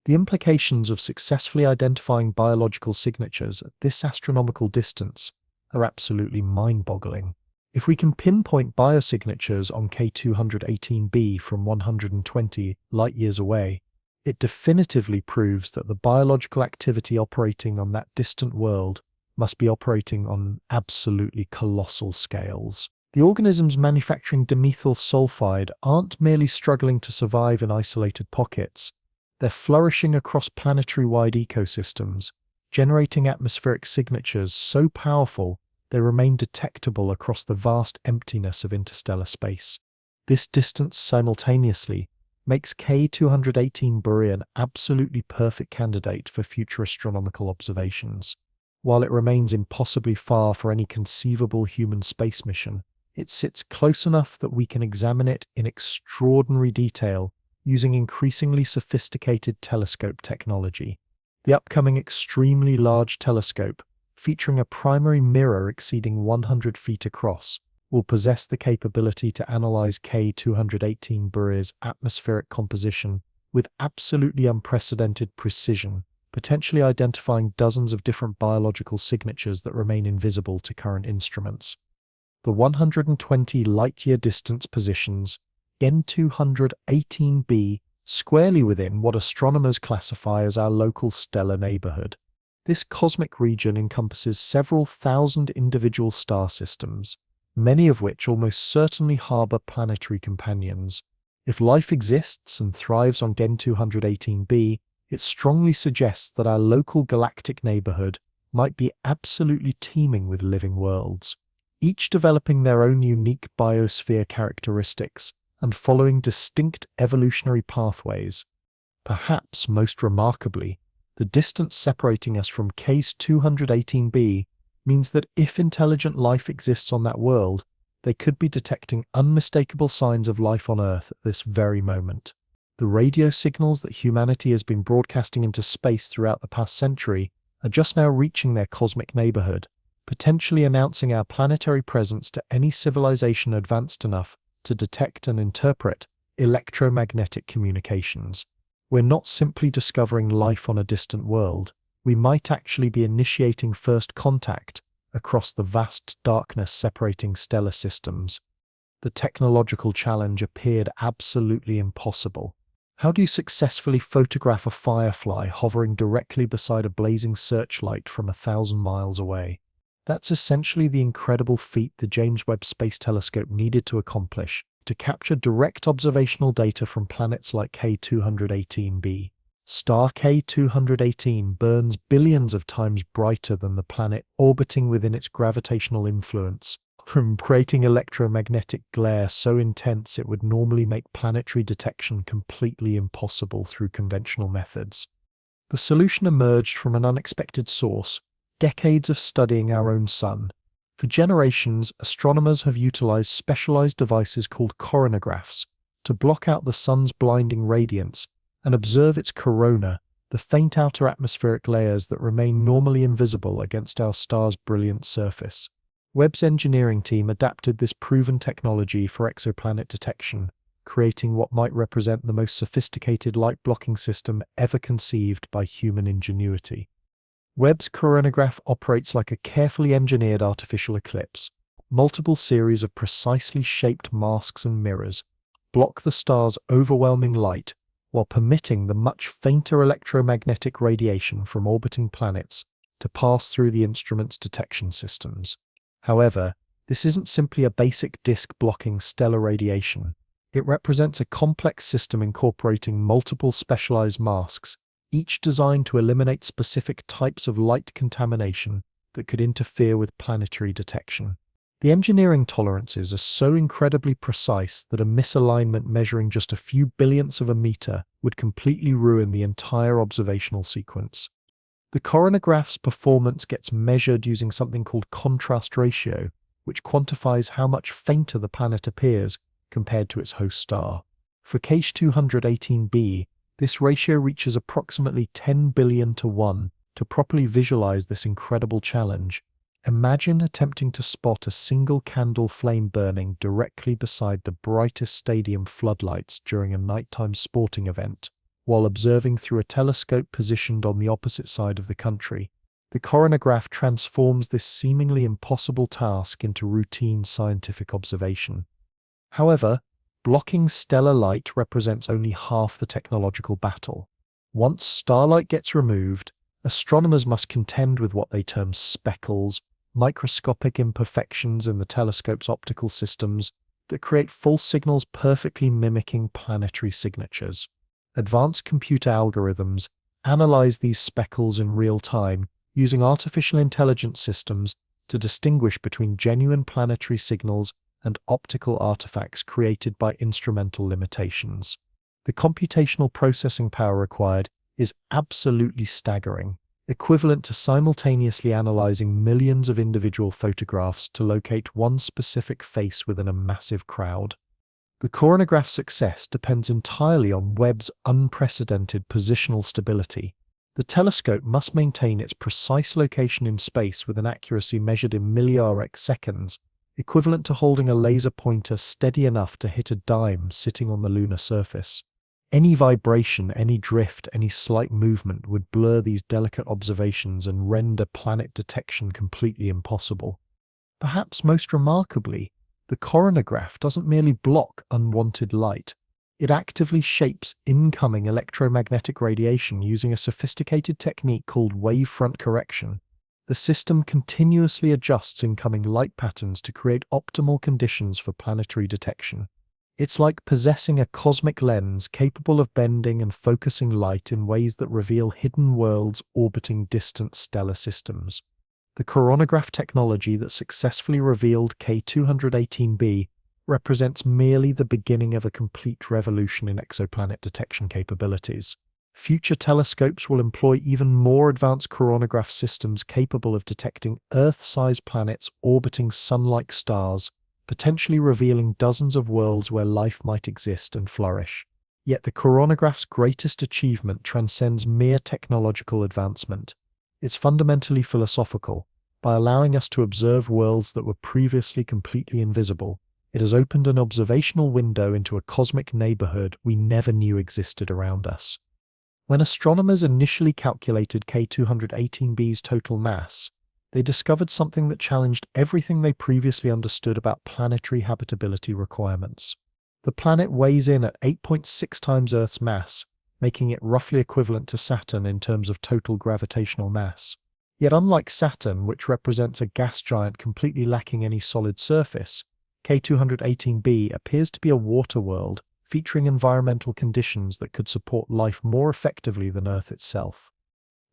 A: The implications of successfully identifying biological signatures at this astronomical distance are absolutely mind-boggling. If we can pinpoint biosignatures on K218b from 120 light-years away, it definitively proves that the biological activity operating on that distant world must be operating on absolutely colossal scales. The organisms manufacturing dimethyl sulfide aren't merely struggling to survive in isolated pockets. They're flourishing across planetary-wide ecosystems, generating atmospheric signatures so powerful they remain detectable across the vast emptiness of interstellar space. This distance simultaneously makes K218b an absolutely perfect candidate for future astronomical observations. While it remains impossibly far for any conceivable human space mission, it sits close enough that we can examine it in extraordinary detail using increasingly sophisticated telescope technology. The upcoming extremely large telescope, featuring a primary mirror exceeding 100 feet across, will possess the capability to analyze K218b's atmospheric composition with absolutely unprecedented precision, potentially identifying dozens of different biological signatures that remain invisible to current instruments. The 120 light-year distance positions N218b squarely within what astronomers classify as our local stellar neighborhood. This cosmic region encompasses several thousand individual star systems, many of which almost certainly harbor planetary companions. If life exists and thrives on N218b, it strongly suggests that our local galactic neighborhood might be absolutely teeming with living worlds, each developing their own unique biosphere characteristics and following distinct evolutionary pathways. Perhaps most remarkably, the distance separating us from K218b means that if intelligent life exists on that world, they could be detecting unmistakable signs of life on Earth at this very moment. The radio signals that humanity has been broadcasting into space throughout the past century are just now reaching their cosmic neighborhood, potentially announcing our planetary presence to any civilization advanced enough to detect and interpret electromagnetic communications. We're not simply discovering life on a distant world, we might actually be initiating first contact across the vast darkness separating stellar systems. The technological challenge appeared absolutely impossible. How do you successfully photograph a firefly hovering directly beside a blazing searchlight from 1,000 miles away? That's essentially the incredible feat the James Webb Space Telescope needed to accomplish to capture direct observational data from planets like K218b. Star K218 burns billions of times brighter than the planet orbiting within its gravitational influence, creating electromagnetic glare so intense it would normally make planetary detection completely impossible through conventional methods. The solution emerged from an unexpected source: decades of studying our own sun. For generations, astronomers have utilized specialized devices called coronagraphs to block out the sun's blinding radiance and observe its corona, the faint outer atmospheric layers that remain normally invisible against our star's brilliant surface. Webb's engineering team adapted this proven technology for exoplanet detection, creating what might represent the most sophisticated light-blocking system ever conceived by human ingenuity. Webb's coronagraph operates like a carefully engineered artificial eclipse. Multiple series of precisely shaped masks and mirrors block the star's overwhelming light while permitting the much fainter electromagnetic radiation from orbiting planets to pass through the instrument's detection systems. However, This isn't simply a basic disk blocking stellar radiation. It represents a complex system incorporating multiple specialized masks, each designed to eliminate specific types of light contamination that could interfere with planetary detection. The engineering tolerances are so incredibly precise that a misalignment measuring just a few billionths of a meter would completely ruin the entire observational sequence. The coronagraph's performance gets measured using something called contrast ratio, which quantifies how much fainter the planet appears compared to its host star. For Cache 218b, this ratio reaches approximately 10 billion to 1. To properly visualize this incredible challenge, imagine attempting to spot a single candle flame burning directly beside the brightest stadium floodlights during a nighttime sporting event, while observing through a telescope positioned on the opposite side of the country. The coronagraph transforms this seemingly impossible task into routine scientific observation. However, blocking stellar light represents only half the technological battle. Once starlight gets removed, astronomers must contend with what they term speckles, microscopic imperfections in the telescope's optical systems that create false signals perfectly mimicking planetary signatures. Advanced computer algorithms analyze these speckles in real time, using artificial intelligence systems to distinguish between genuine planetary signals and optical artifacts created by instrumental limitations. The computational processing power required is absolutely staggering, equivalent to simultaneously analyzing millions of individual photographs to locate one specific face within a massive crowd. The coronagraph's success depends entirely on Webb's unprecedented positional stability. The telescope must maintain its precise location in space with an accuracy measured in milliarc seconds, equivalent to holding a laser pointer steady enough to hit a dime sitting on the lunar surface. Any vibration, any drift, any slight movement would blur these delicate observations and render planet detection completely impossible. Perhaps most remarkably, the coronagraph doesn't merely block unwanted light. It actively shapes incoming electromagnetic radiation using a sophisticated technique called wavefront correction. The system continuously adjusts incoming light patterns to create optimal conditions for planetary detection. It's like possessing a cosmic lens capable of bending and focusing light in ways that reveal hidden worlds orbiting distant stellar systems. The coronagraph technology that successfully revealed K218b represents merely the beginning of a complete revolution in exoplanet detection capabilities. Future telescopes will employ even more advanced coronagraph systems capable of detecting Earth-sized planets orbiting sun-like stars, potentially revealing dozens of worlds where life might exist and flourish. Yet the coronagraph's greatest achievement transcends mere technological advancement. It's fundamentally philosophical. By allowing us to observe worlds that were previously completely invisible, it has opened an observational window into a cosmic neighborhood we never knew existed around us. When astronomers initially calculated K218b's total mass, they discovered something that challenged everything they previously understood about planetary habitability requirements. The planet weighs in at 8.6 times Earth's mass, making it roughly equivalent to Saturn in terms of total gravitational mass. Yet unlike Saturn, which represents a gas giant completely lacking any solid surface, K218b appears to be a water world featuring environmental conditions that could support life more effectively than Earth itself.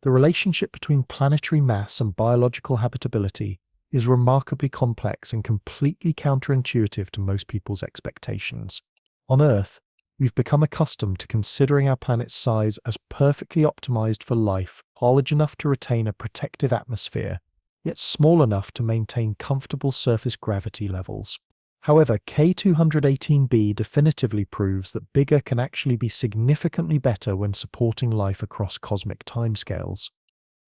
A: The relationship between planetary mass and biological habitability is remarkably complex and completely counterintuitive to most people's expectations. On Earth, we've become accustomed to considering our planet's size as perfectly optimized for life, large enough to retain a protective atmosphere, yet small enough to maintain comfortable surface gravity levels. However, K218b definitively proves that bigger can actually be significantly better when supporting life across cosmic timescales.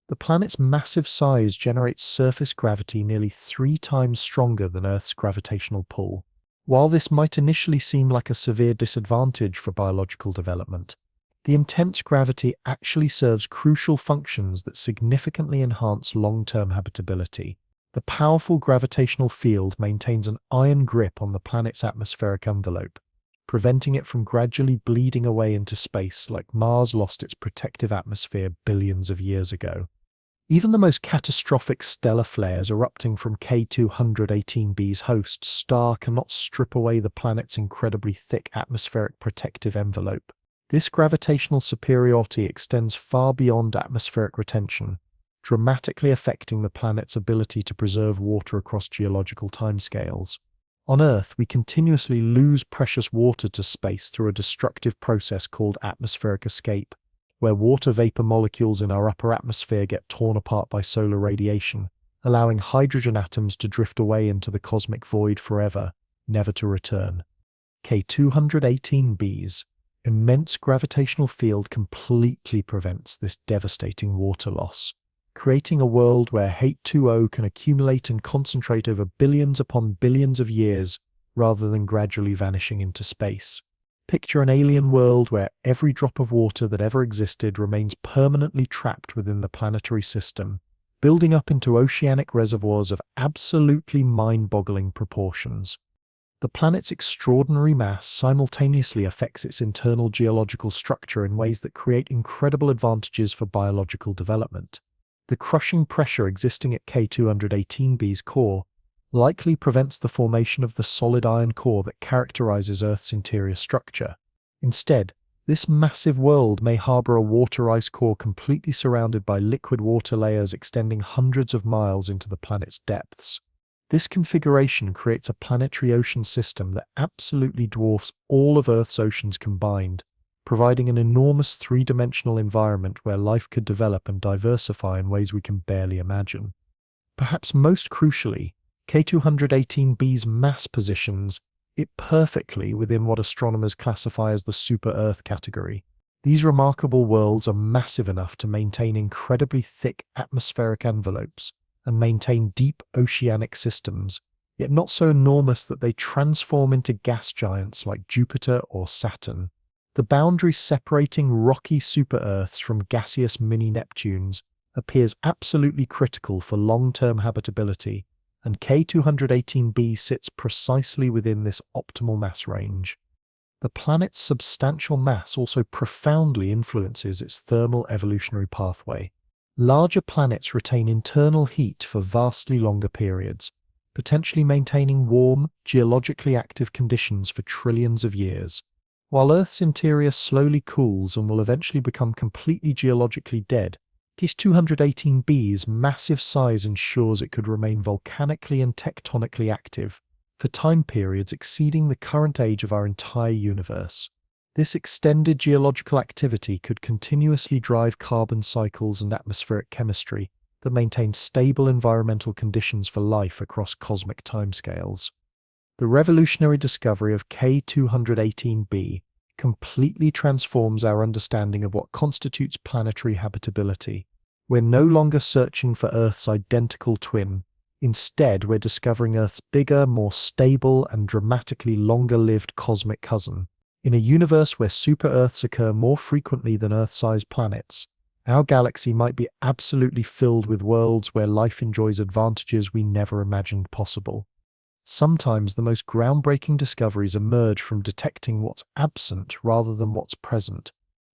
A: The planet's massive size generates surface gravity nearly 3 times stronger than Earth's gravitational pull. While this might initially seem like a severe disadvantage for biological development, the intense gravity actually serves crucial functions that significantly enhance long-term habitability. The powerful gravitational field maintains an iron grip on the planet's atmospheric envelope, preventing it from gradually bleeding away into space like Mars lost its protective atmosphere billions of years ago. Even the most catastrophic stellar flares erupting from K218b's host star cannot strip away the planet's incredibly thick atmospheric protective envelope. This gravitational superiority extends far beyond atmospheric retention, dramatically affecting the planet's ability to preserve water across geological timescales. On Earth, we continuously lose precious water to space through a destructive process called atmospheric escape, where water vapor molecules in our upper atmosphere get torn apart by solar radiation, allowing hydrogen atoms to drift away into the cosmic void forever, never to return. K218b's immense gravitational field completely prevents this devastating water loss, creating a world where H2O can accumulate and concentrate over billions upon billions of years rather than gradually vanishing into space. Picture an alien world where every drop of water that ever existed remains permanently trapped within the planetary system, building up into oceanic reservoirs of absolutely mind-boggling proportions. The planet's extraordinary mass simultaneously affects its internal geological structure in ways that create incredible advantages for biological development. The crushing pressure existing at K218b's core likely prevents the formation of the solid iron core that characterizes Earth's interior structure. Instead, this massive world may harbor a water ice core completely surrounded by liquid water layers extending hundreds of miles into the planet's depths. This configuration creates a planetary ocean system that absolutely dwarfs all of Earth's oceans combined, providing an enormous three-dimensional environment where life could develop and diversify in ways we can barely imagine. Perhaps most crucially, K218b's mass positions it perfectly within what astronomers classify as the super-Earth category. These remarkable worlds are massive enough to maintain incredibly thick atmospheric envelopes and maintain deep oceanic systems, yet not so enormous that they transform into gas giants like Jupiter or Saturn. The boundaries separating rocky super-Earths from gaseous mini-Neptunes appears absolutely critical for long-term habitability, and K218b sits precisely within this optimal mass range. The planet's substantial mass also profoundly influences its thermal evolutionary pathway. Larger planets retain internal heat for vastly longer periods, potentially maintaining warm, geologically active conditions for trillions of years. While Earth's interior slowly cools and will eventually become completely geologically dead, K218b's massive size ensures it could remain volcanically and tectonically active for time periods exceeding the current age of our entire universe. This extended geological activity could continuously drive carbon cycles and atmospheric chemistry that maintain stable environmental conditions for life across cosmic timescales. The revolutionary discovery of K218b completely transforms our understanding of what constitutes planetary habitability. We're no longer searching for Earth's identical twin. Instead, we're discovering Earth's bigger, more stable, and dramatically longer-lived cosmic cousin. In a universe where super-Earths occur more frequently than Earth-sized planets, our galaxy might be absolutely filled with worlds where life enjoys advantages we never imagined possible. Sometimes the most groundbreaking discoveries emerge from detecting what's absent rather than what's present.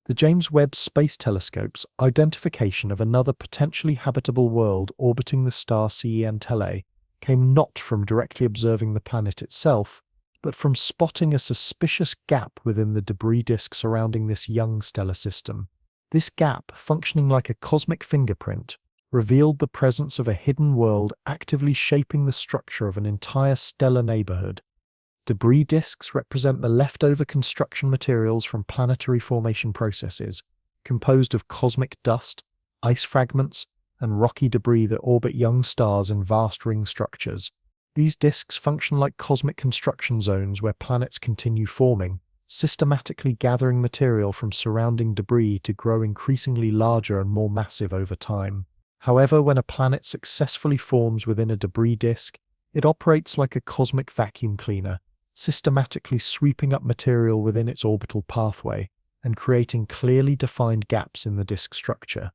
A: The James Webb Space Telescope's identification of another potentially habitable world orbiting the star CE Antellae came not from directly observing the planet itself, but from spotting a suspicious gap within the debris disk surrounding this young stellar system. This gap, functioning like a cosmic fingerprint, revealed the presence of a hidden world actively shaping the structure of an entire stellar neighborhood. Debris disks represent the leftover construction materials from planetary formation processes, composed of cosmic dust, ice fragments, and rocky debris that orbit young stars in vast ring structures. These disks function like cosmic construction zones where planets continue forming, systematically gathering material from surrounding debris to grow increasingly larger and more massive over time. However, when a planet successfully forms within a debris disk, it operates like a cosmic vacuum cleaner, systematically sweeping up material within its orbital pathway and creating clearly defined gaps in the disk structure.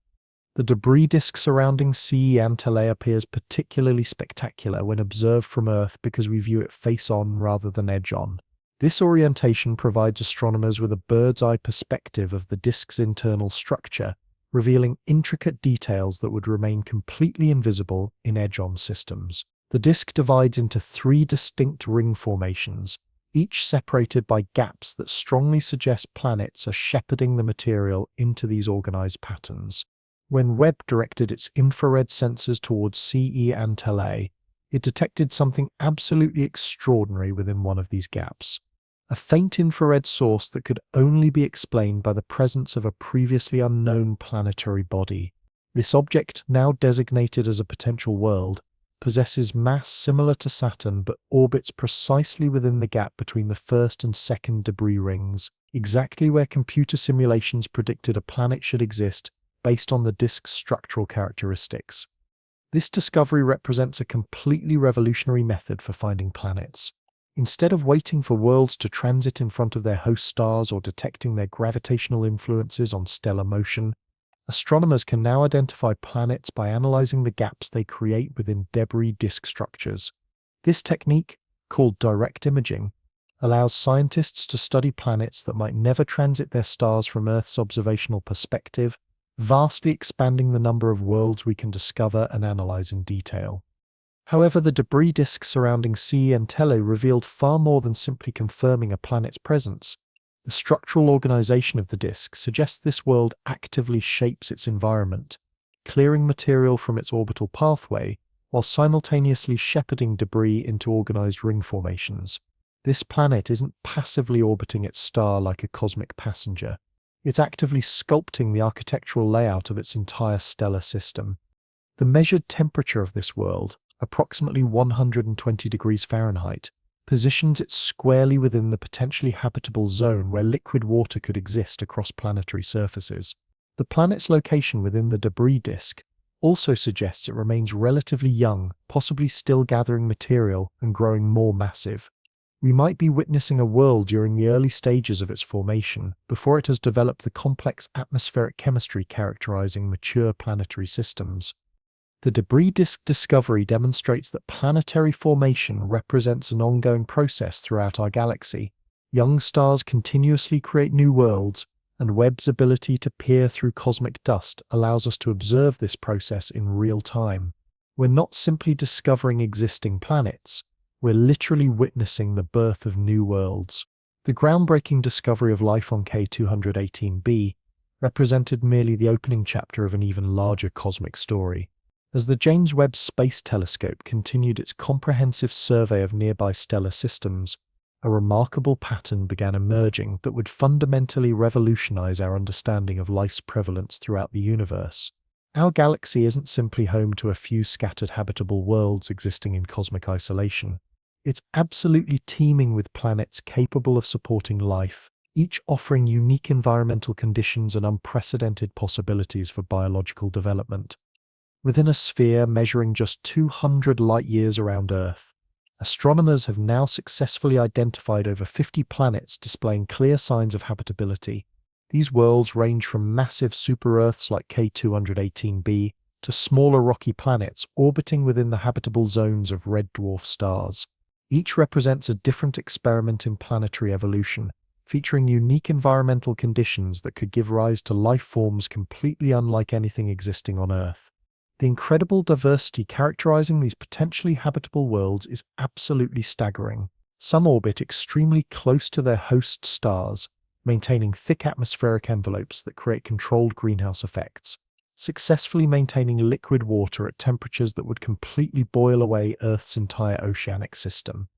A: The debris disk surrounding CE Antellae appears particularly spectacular when observed from Earth because we view it face-on rather than edge-on. This orientation provides astronomers with a bird's-eye perspective of the disk's internal structure, revealing intricate details that would remain completely invisible in edge-on systems. The disk divides into three distinct ring formations, each separated by gaps that strongly suggest planets are shepherding the material into these organized patterns. When Webb directed its infrared sensors towards CE Antillae, it detected something absolutely extraordinary within one of these gaps. A faint infrared source that could only be explained by the presence of a previously unknown planetary body. This object, now designated as a potential world, possesses mass similar to Saturn but orbits precisely within the gap between the first and second debris rings, exactly where computer simulations predicted a planet should exist based on the disk's structural characteristics. This discovery represents a completely revolutionary method for finding planets. Instead of waiting for worlds to transit in front of their host stars or detecting their gravitational influences on stellar motion, astronomers can now identify planets by analyzing the gaps they create within debris disk structures. This technique, called direct imaging, allows scientists to study planets that might never transit their stars from Earth's observational perspective, vastly expanding the number of worlds we can discover and analyze in detail. However, the debris disks surrounding CE Antillae revealed far more than simply confirming a planet's presence. The structural organization of the disk suggests this world actively shapes its environment, clearing material from its orbital pathway while simultaneously shepherding debris into organized ring formations. This planet isn't passively orbiting its star like a cosmic passenger. It's actively sculpting the architectural layout of its entire stellar system. The measured temperature of this world, approximately 120 degrees Fahrenheit, positions it squarely within the potentially habitable zone where liquid water could exist across planetary surfaces. The planet's location within the debris disk also suggests it remains relatively young, possibly still gathering material and growing more massive. We might be witnessing a world during the early stages of its formation, before it has developed the complex atmospheric chemistry characterizing mature planetary systems. The debris disk discovery demonstrates that planetary formation represents an ongoing process throughout our galaxy. Young stars continuously create new worlds, and Webb's ability to peer through cosmic dust allows us to observe this process in real time. We're not simply discovering existing planets, we're literally witnessing the birth of new worlds. The groundbreaking discovery of life on K218b represented merely the opening chapter of an even larger cosmic story. As the James Webb Space Telescope continued its comprehensive survey of nearby stellar systems, a remarkable pattern began emerging that would fundamentally revolutionize our understanding of life's prevalence throughout the universe. Our galaxy isn't simply home to a few scattered habitable worlds existing in cosmic isolation. It's absolutely teeming with planets capable of supporting life, each offering unique environmental conditions and unprecedented possibilities for biological development. Within a sphere measuring just 200 light-years around Earth, astronomers have now successfully identified over 50 planets displaying clear signs of habitability. These worlds range from massive super-Earths like K218b to smaller rocky planets orbiting within the habitable zones of red dwarf stars. Each represents a different experiment in planetary evolution, featuring unique environmental conditions that could give rise to life forms completely unlike anything existing on Earth. The incredible diversity characterizing these potentially habitable worlds is absolutely staggering. Some orbit extremely close to their host stars, maintaining thick atmospheric envelopes that create controlled greenhouse effects, successfully maintaining liquid water at temperatures that would completely boil away Earth's entire oceanic system.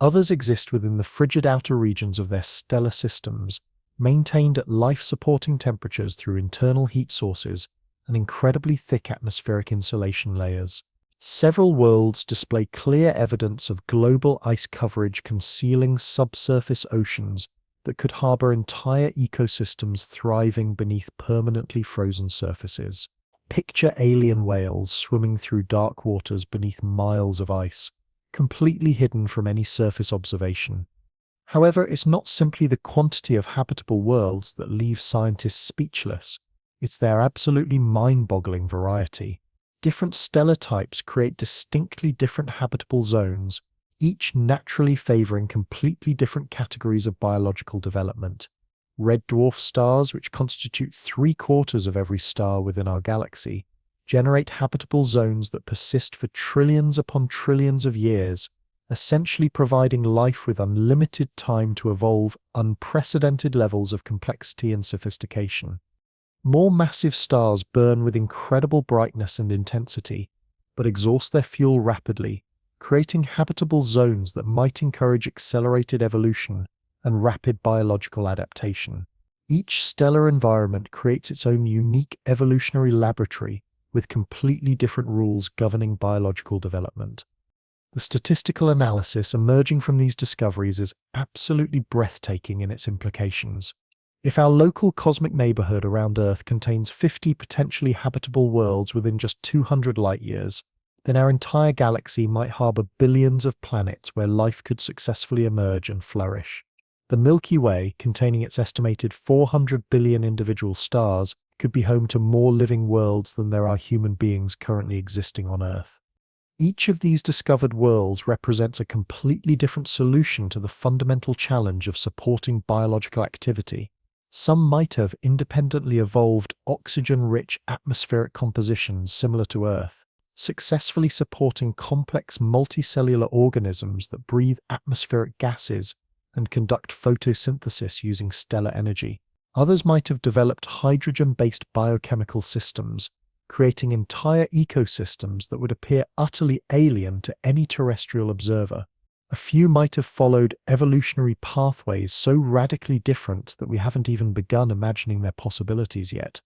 A: Others exist within the frigid outer regions of their stellar systems, maintained at life-supporting temperatures through internal heat sources and incredibly thick atmospheric insulation layers. Several worlds display clear evidence of global ice coverage concealing subsurface oceans that could harbor entire ecosystems thriving beneath permanently frozen surfaces. Picture alien whales swimming through dark waters beneath miles of ice, completely hidden from any surface observation. However, it's not simply the quantity of habitable worlds that leaves scientists speechless. It's their absolutely mind-boggling variety. Different stellar types create distinctly different habitable zones, each naturally favoring completely different categories of biological development. Red dwarf stars, which constitute 3/4 of every star within our galaxy, generate habitable zones that persist for trillions upon trillions of years, essentially providing life with unlimited time to evolve unprecedented levels of complexity and sophistication. More massive stars burn with incredible brightness and intensity, but exhaust their fuel rapidly, creating habitable zones that might encourage accelerated evolution and rapid biological adaptation. Each stellar environment creates its own unique evolutionary laboratory with completely different rules governing biological development. The statistical analysis emerging from these discoveries is absolutely breathtaking in its implications. If our local cosmic neighborhood around Earth contains 50 potentially habitable worlds within just 200 light-years, then our entire galaxy might harbor billions of planets where life could successfully emerge and flourish. The Milky Way, containing its estimated 400 billion individual stars, could be home to more living worlds than there are human beings currently existing on Earth. Each of these discovered worlds represents a completely different solution to the fundamental challenge of supporting biological activity. Some might have independently evolved oxygen-rich atmospheric compositions similar to Earth, successfully supporting complex multicellular organisms that breathe atmospheric gases and conduct photosynthesis using stellar energy. Others might have developed hydrogen-based biochemical systems, creating entire ecosystems that would appear utterly alien to any terrestrial observer. A few might have followed evolutionary pathways so radically different that we haven't even begun imagining their possibilities yet.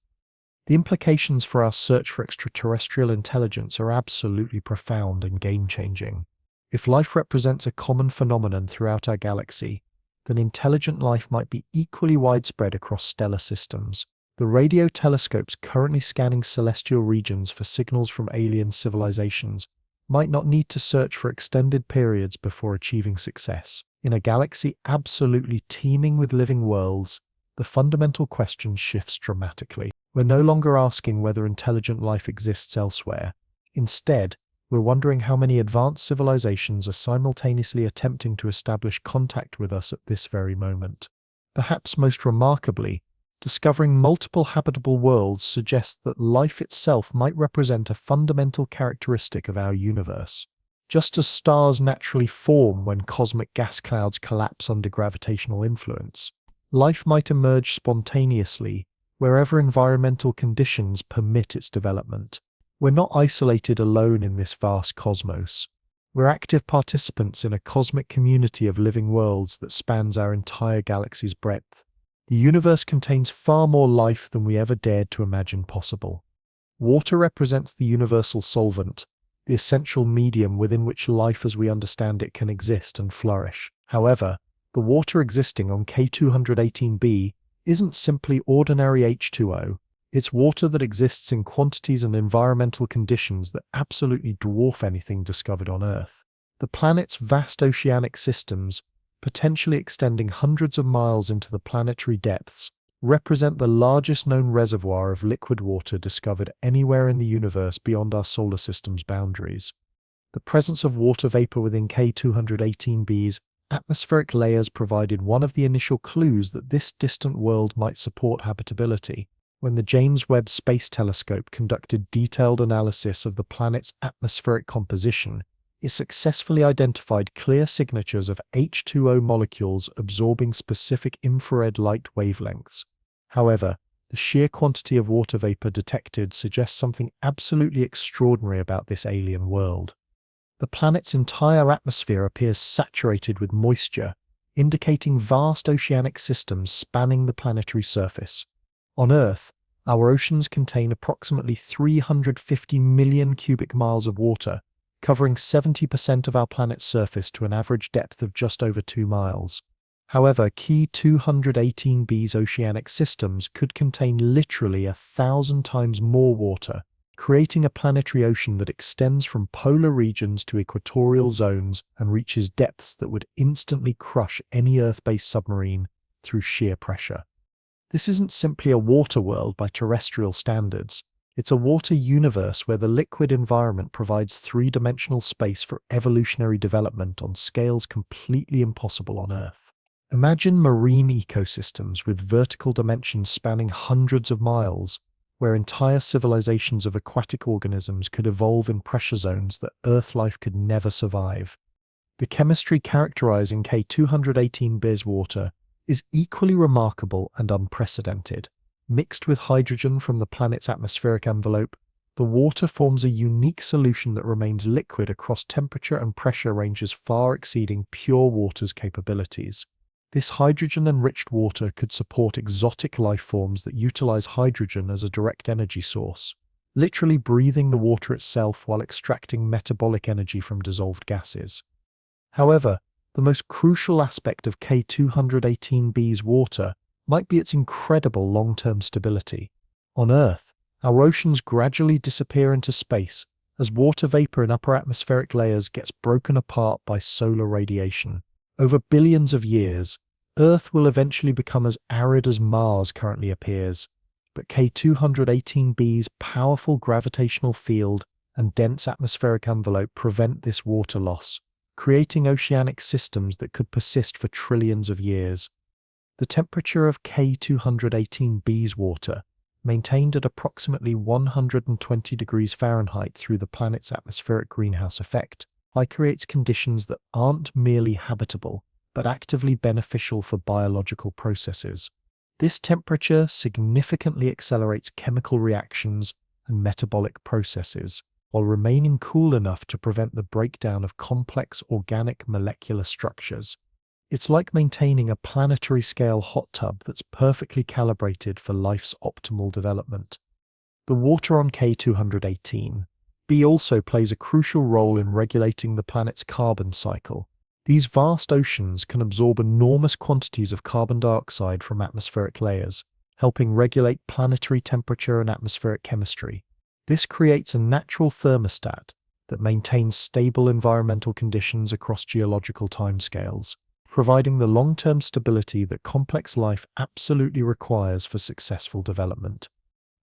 A: The implications for our search for extraterrestrial intelligence are absolutely profound and game-changing. If life represents a common phenomenon throughout our galaxy, then intelligent life might be equally widespread across stellar systems. The radio telescopes currently scanning celestial regions for signals from alien civilizations might not need to search for extended periods before achieving success. In a galaxy absolutely teeming with living worlds, the fundamental question shifts dramatically. We're no longer asking whether intelligent life exists elsewhere. Instead, we're wondering how many advanced civilizations are simultaneously attempting to establish contact with us at this very moment. Perhaps most remarkably, discovering multiple habitable worlds suggests that life itself might represent a fundamental characteristic of our universe. Just as stars naturally form when cosmic gas clouds collapse under gravitational influence, life might emerge spontaneously wherever environmental conditions permit its development. We're not isolated alone in this vast cosmos. We're active participants in a cosmic community of living worlds that spans our entire galaxy's breadth. The universe contains far more life than we ever dared to imagine possible. Water represents the universal solvent, the essential medium within which life as we understand it can exist and flourish. However, the water existing on K218b isn't simply ordinary H2O. It's water that exists in quantities and environmental conditions that absolutely dwarf anything discovered on Earth. The planet's vast oceanic systems, potentially extending hundreds of miles into the planetary depths, represent the largest known reservoir of liquid water discovered anywhere in the universe beyond our solar system's boundaries. The presence of water vapor within K218b's atmospheric layers provided one of the initial clues that this distant world might support habitability. When the James Webb Space Telescope conducted detailed analysis of the planet's atmospheric composition, it successfully identified clear signatures of H2O molecules absorbing specific infrared light wavelengths. However, the sheer quantity of water vapor detected suggests something absolutely extraordinary about this alien world. The planet's entire atmosphere appears saturated with moisture, indicating vast oceanic systems spanning the planetary surface. On Earth, our oceans contain approximately 350 million cubic miles of water, covering 70% of our planet's surface to an average depth of just over 2 miles. However, K218b's oceanic systems could contain literally 1,000 times more water, creating a planetary ocean that extends from polar regions to equatorial zones and reaches depths that would instantly crush any Earth-based submarine through sheer pressure. This isn't simply a water world by terrestrial standards. It's a water universe where the liquid environment provides three-dimensional space for evolutionary development on scales completely impossible on Earth. Imagine marine ecosystems with vertical dimensions spanning hundreds of miles, where entire civilizations of aquatic organisms could evolve in pressure zones that Earth life could never survive. The chemistry characterizing K218b's water is equally remarkable and unprecedented. Mixed with hydrogen from the planet's atmospheric envelope, the water forms a unique solution that remains liquid across temperature and pressure ranges far exceeding pure water's capabilities. This hydrogen-enriched water could support exotic life forms that utilize hydrogen as a direct energy source, literally breathing the water itself while extracting metabolic energy from dissolved gases. However, the most crucial aspect of K218b's water might be its incredible long-term stability. On Earth, our oceans gradually disappear into space as water vapor in upper atmospheric layers gets broken apart by solar radiation. Over billions of years, Earth will eventually become as arid as Mars currently appears, but K218b's powerful gravitational field and dense atmospheric envelope prevent this water loss, creating oceanic systems that could persist for trillions of years. The temperature of K218b's water, maintained at approximately 120 degrees Fahrenheit through the planet's atmospheric greenhouse effect, creates conditions that aren't merely habitable, but actively beneficial for biological processes. This temperature significantly accelerates chemical reactions and metabolic processes, while remaining cool enough to prevent the breakdown of complex organic molecular structures. It's like maintaining a planetary-scale hot tub that's perfectly calibrated for life's optimal development. The water on K218b also plays a crucial role in regulating the planet's carbon cycle. These vast oceans can absorb enormous quantities of carbon dioxide from atmospheric layers, helping regulate planetary temperature and atmospheric chemistry. This creates a natural thermostat that maintains stable environmental conditions across geological timescales, providing the long-term stability that complex life absolutely requires for successful development.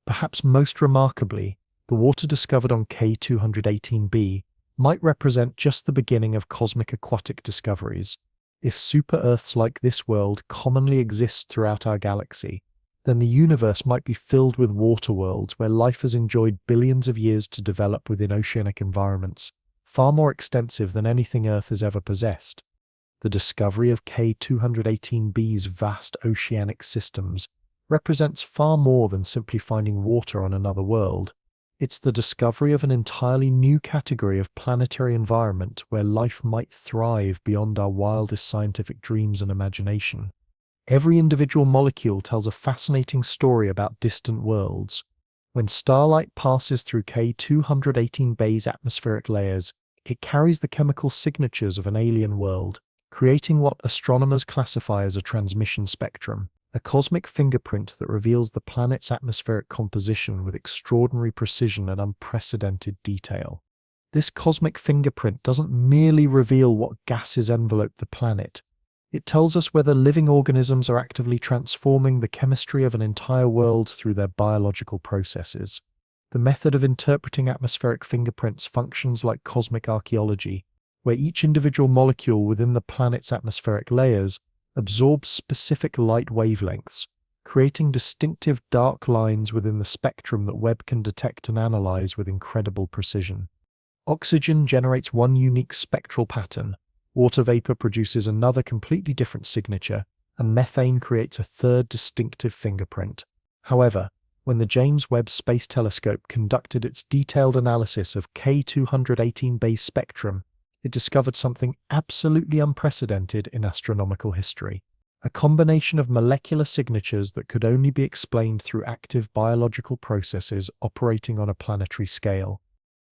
A: Perhaps most remarkably, the water discovered on K218b might represent just the beginning of cosmic aquatic discoveries. If super-Earths like this world commonly exist throughout our galaxy, then the universe might be filled with water worlds where life has enjoyed billions of years to develop within oceanic environments, far more extensive than anything Earth has ever possessed. The discovery of K218b's vast oceanic systems represents far more than simply finding water on another world. It's the discovery of an entirely new category of planetary environment where life might thrive beyond our wildest scientific dreams and imagination. Every individual molecule tells a fascinating story about distant worlds. When starlight passes through K218b's atmospheric layers, it carries the chemical signatures of an alien world, creating what astronomers classify as a transmission spectrum, a cosmic fingerprint that reveals the planet's atmospheric composition with extraordinary precision and unprecedented detail. This cosmic fingerprint doesn't merely reveal what gases envelope the planet. It tells us whether living organisms are actively transforming the chemistry of an entire world through their biological processes. The method of interpreting atmospheric fingerprints functions like cosmic archaeology, where each individual molecule within the planet's atmospheric layers absorbs specific light wavelengths, creating distinctive dark lines within the spectrum that Webb can detect and analyze with incredible precision. Oxygen generates one unique spectral pattern, water vapor produces another completely different signature, and methane creates a third distinctive fingerprint. However, when the James Webb Space Telescope conducted its detailed analysis of K218b's spectrum, it discovered something absolutely unprecedented in astronomical history. A combination of molecular signatures that could only be explained through active biological processes operating on a planetary scale.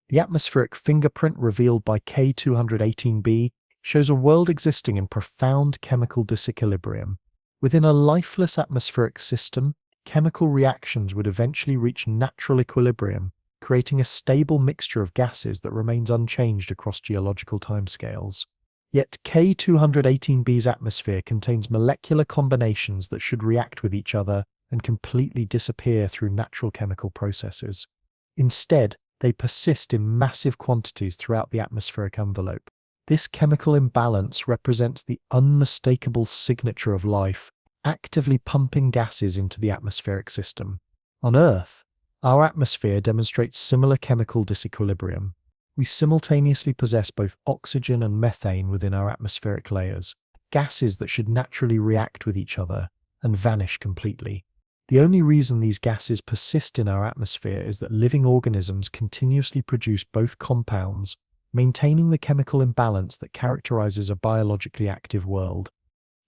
A: The atmospheric fingerprint revealed by K218b shows a world existing in profound chemical disequilibrium. Within a lifeless atmospheric system, chemical reactions would eventually reach natural equilibrium, creating a stable mixture of gases that remains unchanged across geological timescales. Yet K218b's atmosphere contains molecular combinations that should react with each other and completely disappear through natural chemical processes. Instead, they persist in massive quantities throughout the atmospheric envelope. This chemical imbalance represents the unmistakable signature of life, actively pumping gases into the atmospheric system. On Earth, our atmosphere demonstrates similar chemical disequilibrium. We simultaneously possess both oxygen and methane within our atmospheric layers, gases that should naturally react with each other and vanish completely. The only reason these gases persist in our atmosphere is that living organisms continuously produce both compounds, maintaining the chemical imbalance that characterizes a biologically active world.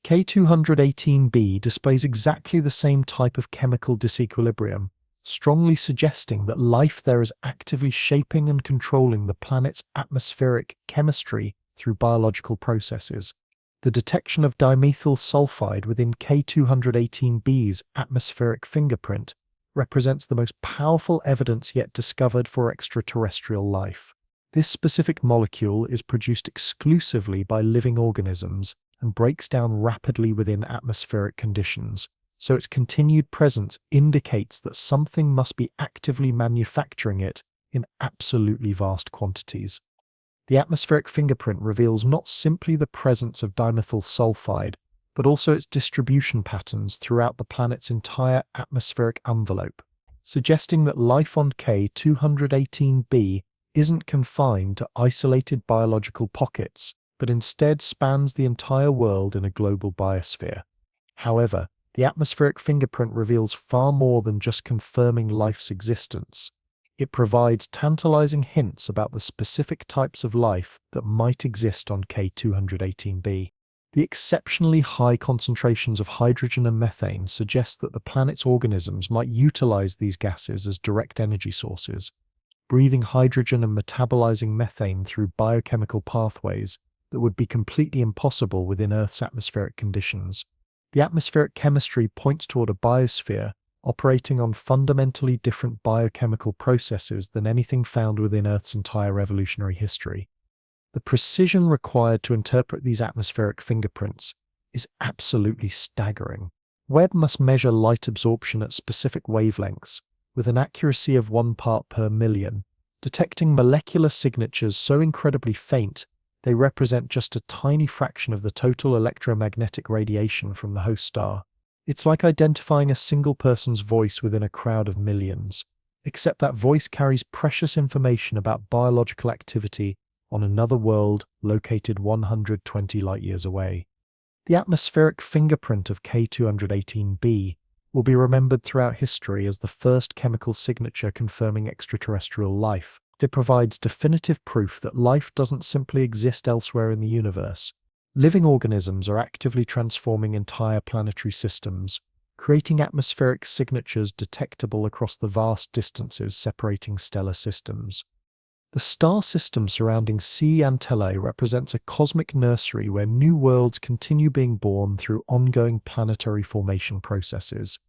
A: K218b displays exactly the same type of chemical disequilibrium, strongly suggesting that life there is actively shaping and controlling the planet's atmospheric chemistry through biological processes. The detection of dimethyl sulfide within K218b's atmospheric fingerprint represents the most powerful evidence yet discovered for extraterrestrial life. This specific molecule is produced exclusively by living organisms and breaks down rapidly within atmospheric conditions, so its continued presence indicates that something must be actively manufacturing it in absolutely vast quantities. The atmospheric fingerprint reveals not simply the presence of dimethyl sulfide, but also its distribution patterns throughout the planet's entire atmospheric envelope, suggesting that life on K218b isn't confined to isolated biological pockets, but instead spans the entire world in a global biosphere. However, the atmospheric fingerprint reveals far more than just confirming life's existence. It provides tantalizing hints about the specific types of life that might exist on K218b. The exceptionally high concentrations of hydrogen and methane suggest that the planet's organisms might utilize these gases as direct energy sources, breathing hydrogen and metabolizing methane through biochemical pathways that would be completely impossible within Earth's atmospheric conditions. The atmospheric chemistry points toward a biosphere operating on fundamentally different biochemical processes than anything found within Earth's entire evolutionary history. The precision required to interpret these atmospheric fingerprints is absolutely staggering. Webb must measure light absorption at specific wavelengths, with an accuracy of 1 part per million, detecting molecular signatures so incredibly faint they represent just a tiny fraction of the total electromagnetic radiation from the host star. It's like identifying a single person's voice within a crowd of millions, except that voice carries precious information about biological activity on another world located 120 light-years away. The atmospheric fingerprint of K218b will be remembered throughout history as the first chemical signature confirming extraterrestrial life. It provides definitive proof that life doesn't simply exist elsewhere in the universe. Living organisms are actively transforming entire planetary systems, creating atmospheric signatures detectable across the vast distances separating stellar systems. The star system surrounding C Antellae represents a cosmic nursery where new worlds continue being born through ongoing planetary formation processes.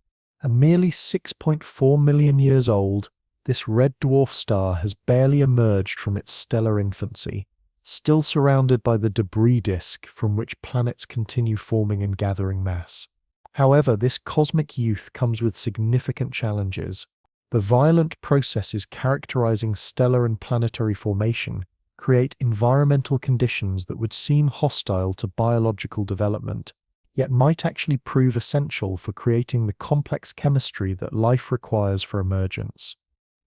A: And merely 6.4 million years old, this red dwarf star has barely emerged from its stellar infancy, still surrounded by the debris disk from which planets continue forming and gathering mass. However, this cosmic youth comes with significant challenges. The violent processes characterizing stellar and planetary formation create environmental conditions that would seem hostile to biological development, yet might actually prove essential for creating the complex chemistry that life requires for emergence.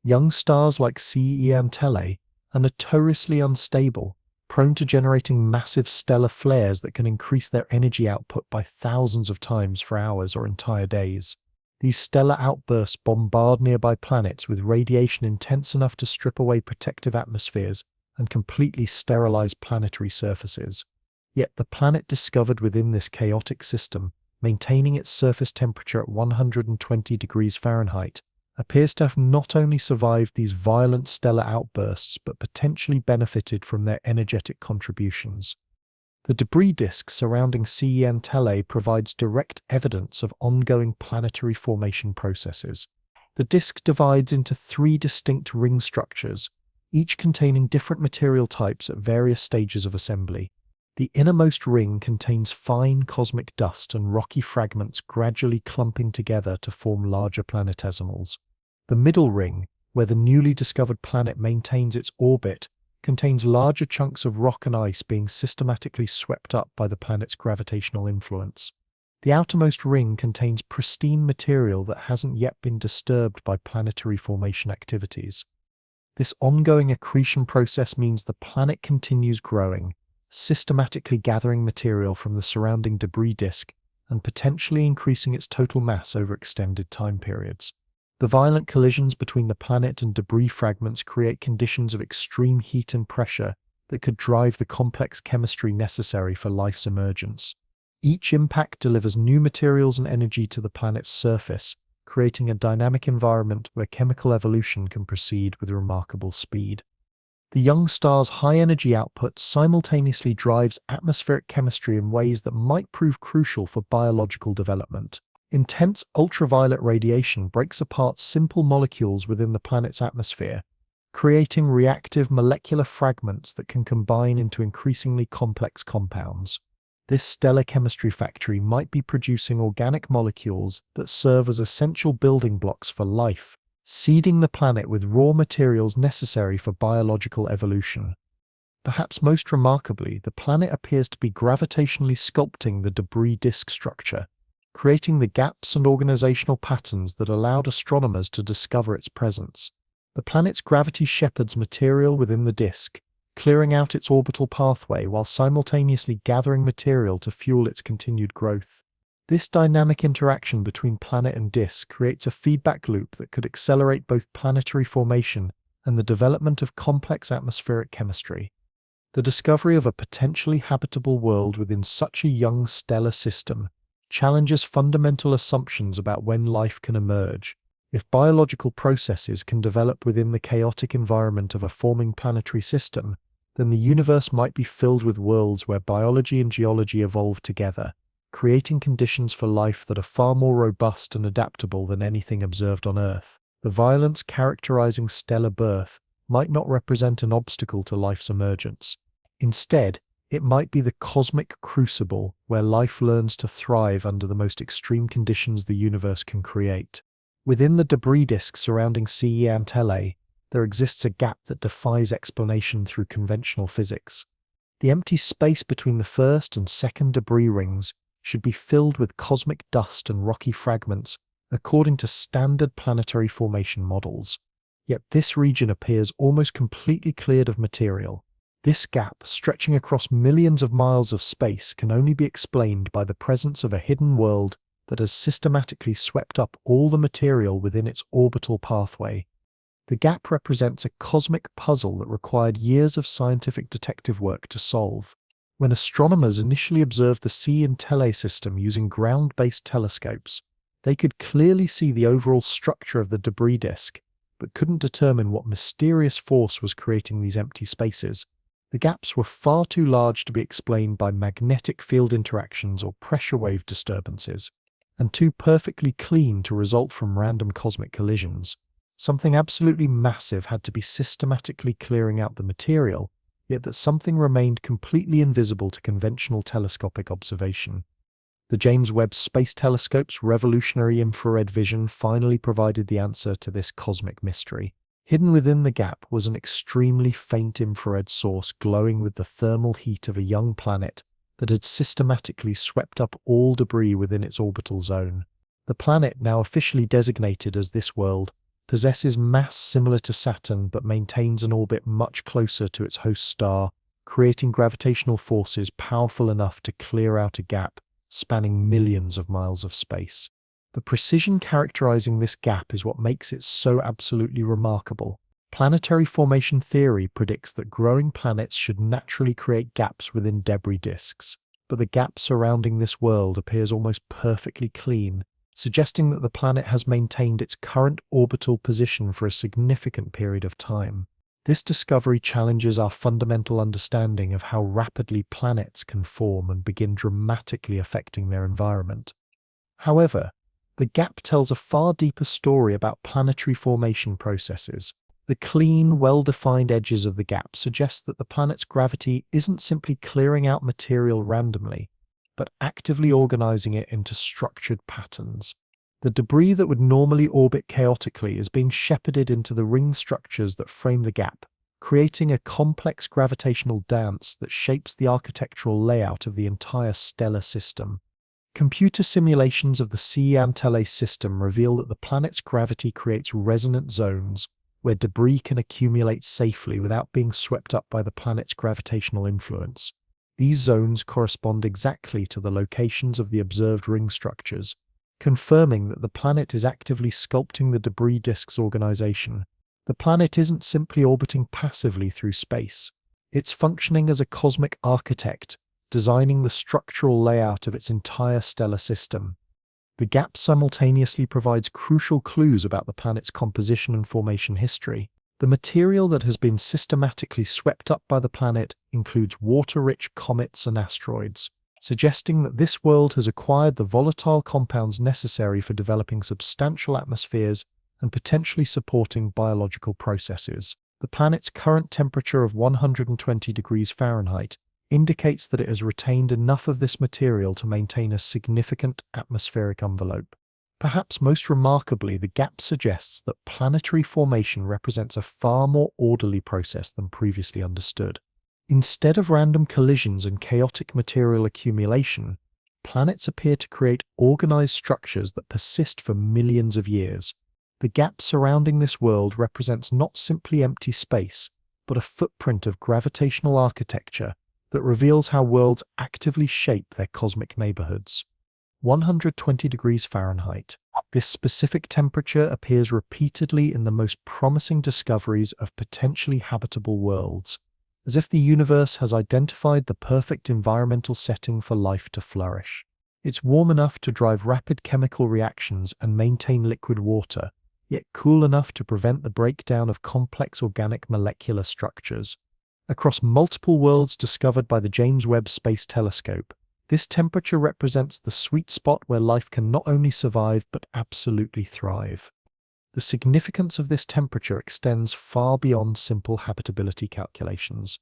A: Young stars like C Antellae are notoriously unstable, prone to generating massive stellar flares that can increase their energy output by thousands of times for hours or entire days. These stellar outbursts bombard nearby planets with radiation intense enough to strip away protective atmospheres and completely sterilize planetary surfaces. Yet the planet discovered within this chaotic system, maintaining its surface temperature at 120 degrees Fahrenheit, appears to have not only survived these violent stellar outbursts but potentially benefited from their energetic contributions. The debris disk surrounding C Antellae provides direct evidence of ongoing planetary formation processes. The disk divides into 3 distinct ring structures, each containing different material types at various stages of assembly. The innermost ring contains fine cosmic dust and rocky fragments gradually clumping together to form larger planetesimals. The middle ring, where the newly discovered planet maintains its orbit, contains larger chunks of rock and ice being systematically swept up by the planet's gravitational influence. The outermost ring contains pristine material that hasn't yet been disturbed by planetary formation activities. This ongoing accretion process means the planet continues growing, systematically gathering material from the surrounding debris disk and potentially increasing its total mass over extended time periods. The violent collisions between the planet and debris fragments create conditions of extreme heat and pressure that could drive the complex chemistry necessary for life's emergence. Each impact delivers new materials and energy to the planet's surface, creating a dynamic environment where chemical evolution can proceed with remarkable speed. The young star's high energy output simultaneously drives atmospheric chemistry in ways that might prove crucial for biological development. Intense ultraviolet radiation breaks apart simple molecules within the planet's atmosphere, creating reactive molecular fragments that can combine into increasingly complex compounds. This stellar chemistry factory might be producing organic molecules that serve as essential building blocks for life, seeding the planet with raw materials necessary for biological evolution. Perhaps most remarkably, the planet appears to be gravitationally sculpting the debris disk structure, creating the gaps and organizational patterns that allowed astronomers to discover its presence. The planet's gravity shepherds material within the disk, clearing out its orbital pathway while simultaneously gathering material to fuel its continued growth. This dynamic interaction between planet and disk creates a feedback loop that could accelerate both planetary formation and the development of complex atmospheric chemistry. The discovery of a potentially habitable world within such a young stellar system challenges fundamental assumptions about when life can emerge. If biological processes can develop within the chaotic environment of a forming planetary system, then the universe might be filled with worlds where biology and geology evolve together, creating conditions for life that are far more robust and adaptable than anything observed on Earth. The violence characterizing stellar birth might not represent an obstacle to life's emergence. Instead, it might be the cosmic crucible where life learns to thrive under the most extreme conditions the universe can create. Within the debris disk surrounding CE Antellae, there exists a gap that defies explanation through conventional physics. The empty space between the first and second debris rings should be filled with cosmic dust and rocky fragments according to standard planetary formation models. Yet this region appears almost completely cleared of material. This gap, stretching across millions of miles of space, can only be explained by the presence of a hidden world that has systematically swept up all the material within its orbital pathway. The gap represents a cosmic puzzle that required years of scientific detective work to solve. When astronomers initially observed the CE Antellae system using ground-based telescopes, they could clearly see the overall structure of the debris disk, but couldn't determine what mysterious force was creating these empty spaces. The gaps were far too large to be explained by magnetic field interactions or pressure wave disturbances, and too perfectly clean to result from random cosmic collisions. Something absolutely massive had to be systematically clearing out the material, yet that something remained completely invisible to conventional telescopic observation. The James Webb Space Telescope's revolutionary infrared vision finally provided the answer to this cosmic mystery. Hidden within the gap was an extremely faint infrared source glowing with the thermal heat of a young planet that had systematically swept up all debris within its orbital zone. The planet, now officially designated as this world, possesses mass similar to Saturn but maintains an orbit much closer to its host star, creating gravitational forces powerful enough to clear out a gap spanning millions of miles of space. The precision characterizing this gap is what makes it so absolutely remarkable. Planetary formation theory predicts that growing planets should naturally create gaps within debris disks, but the gap surrounding this world appears almost perfectly clean, suggesting that the planet has maintained its current orbital position for a significant period of time. This discovery challenges our fundamental understanding of how rapidly planets can form and begin dramatically affecting their environment. However, the gap tells a far deeper story about planetary formation processes. The clean, well-defined edges of the gap suggest that the planet's gravity isn't simply clearing out material randomly, but actively organizing it into structured patterns. The debris that would normally orbit chaotically is being shepherded into the ring structures that frame the gap, creating a complex gravitational dance that shapes the architectural layout of the entire stellar system. Computer simulations of the C Antares system reveal that the planet's gravity creates resonant zones where debris can accumulate safely without being swept up by the planet's gravitational influence. These zones correspond exactly to the locations of the observed ring structures, confirming that the planet is actively sculpting the debris disk's organization. The planet isn't simply orbiting passively through space. It's functioning as a cosmic architect, designing the structural layout of its entire stellar system. The gap simultaneously provides crucial clues about the planet's composition and formation history. The material that has been systematically swept up by the planet includes water-rich comets and asteroids, suggesting that this world has acquired the volatile compounds necessary for developing substantial atmospheres and potentially supporting biological processes. The planet's current temperature of 120 degrees Fahrenheit indicates that it has retained enough of this material to maintain a significant atmospheric envelope. Perhaps most remarkably, the gap suggests that planetary formation represents a far more orderly process than previously understood. Instead of random collisions and chaotic material accumulation, planets appear to create organized structures that persist for millions of years. The gap surrounding this world represents not simply empty space, but a footprint of gravitational architecture that reveals how worlds actively shape their cosmic neighborhoods. 120 degrees Fahrenheit. This specific temperature appears repeatedly in the most promising discoveries of potentially habitable worlds, as if the universe has identified the perfect environmental setting for life to flourish. It's warm enough to drive rapid chemical reactions and maintain liquid water, yet cool enough to prevent the breakdown of complex organic molecular structures. Across multiple worlds discovered by the James Webb Space Telescope, this temperature represents the sweet spot where life can not only survive but absolutely thrive. The significance of this temperature extends far beyond simple habitability calculations.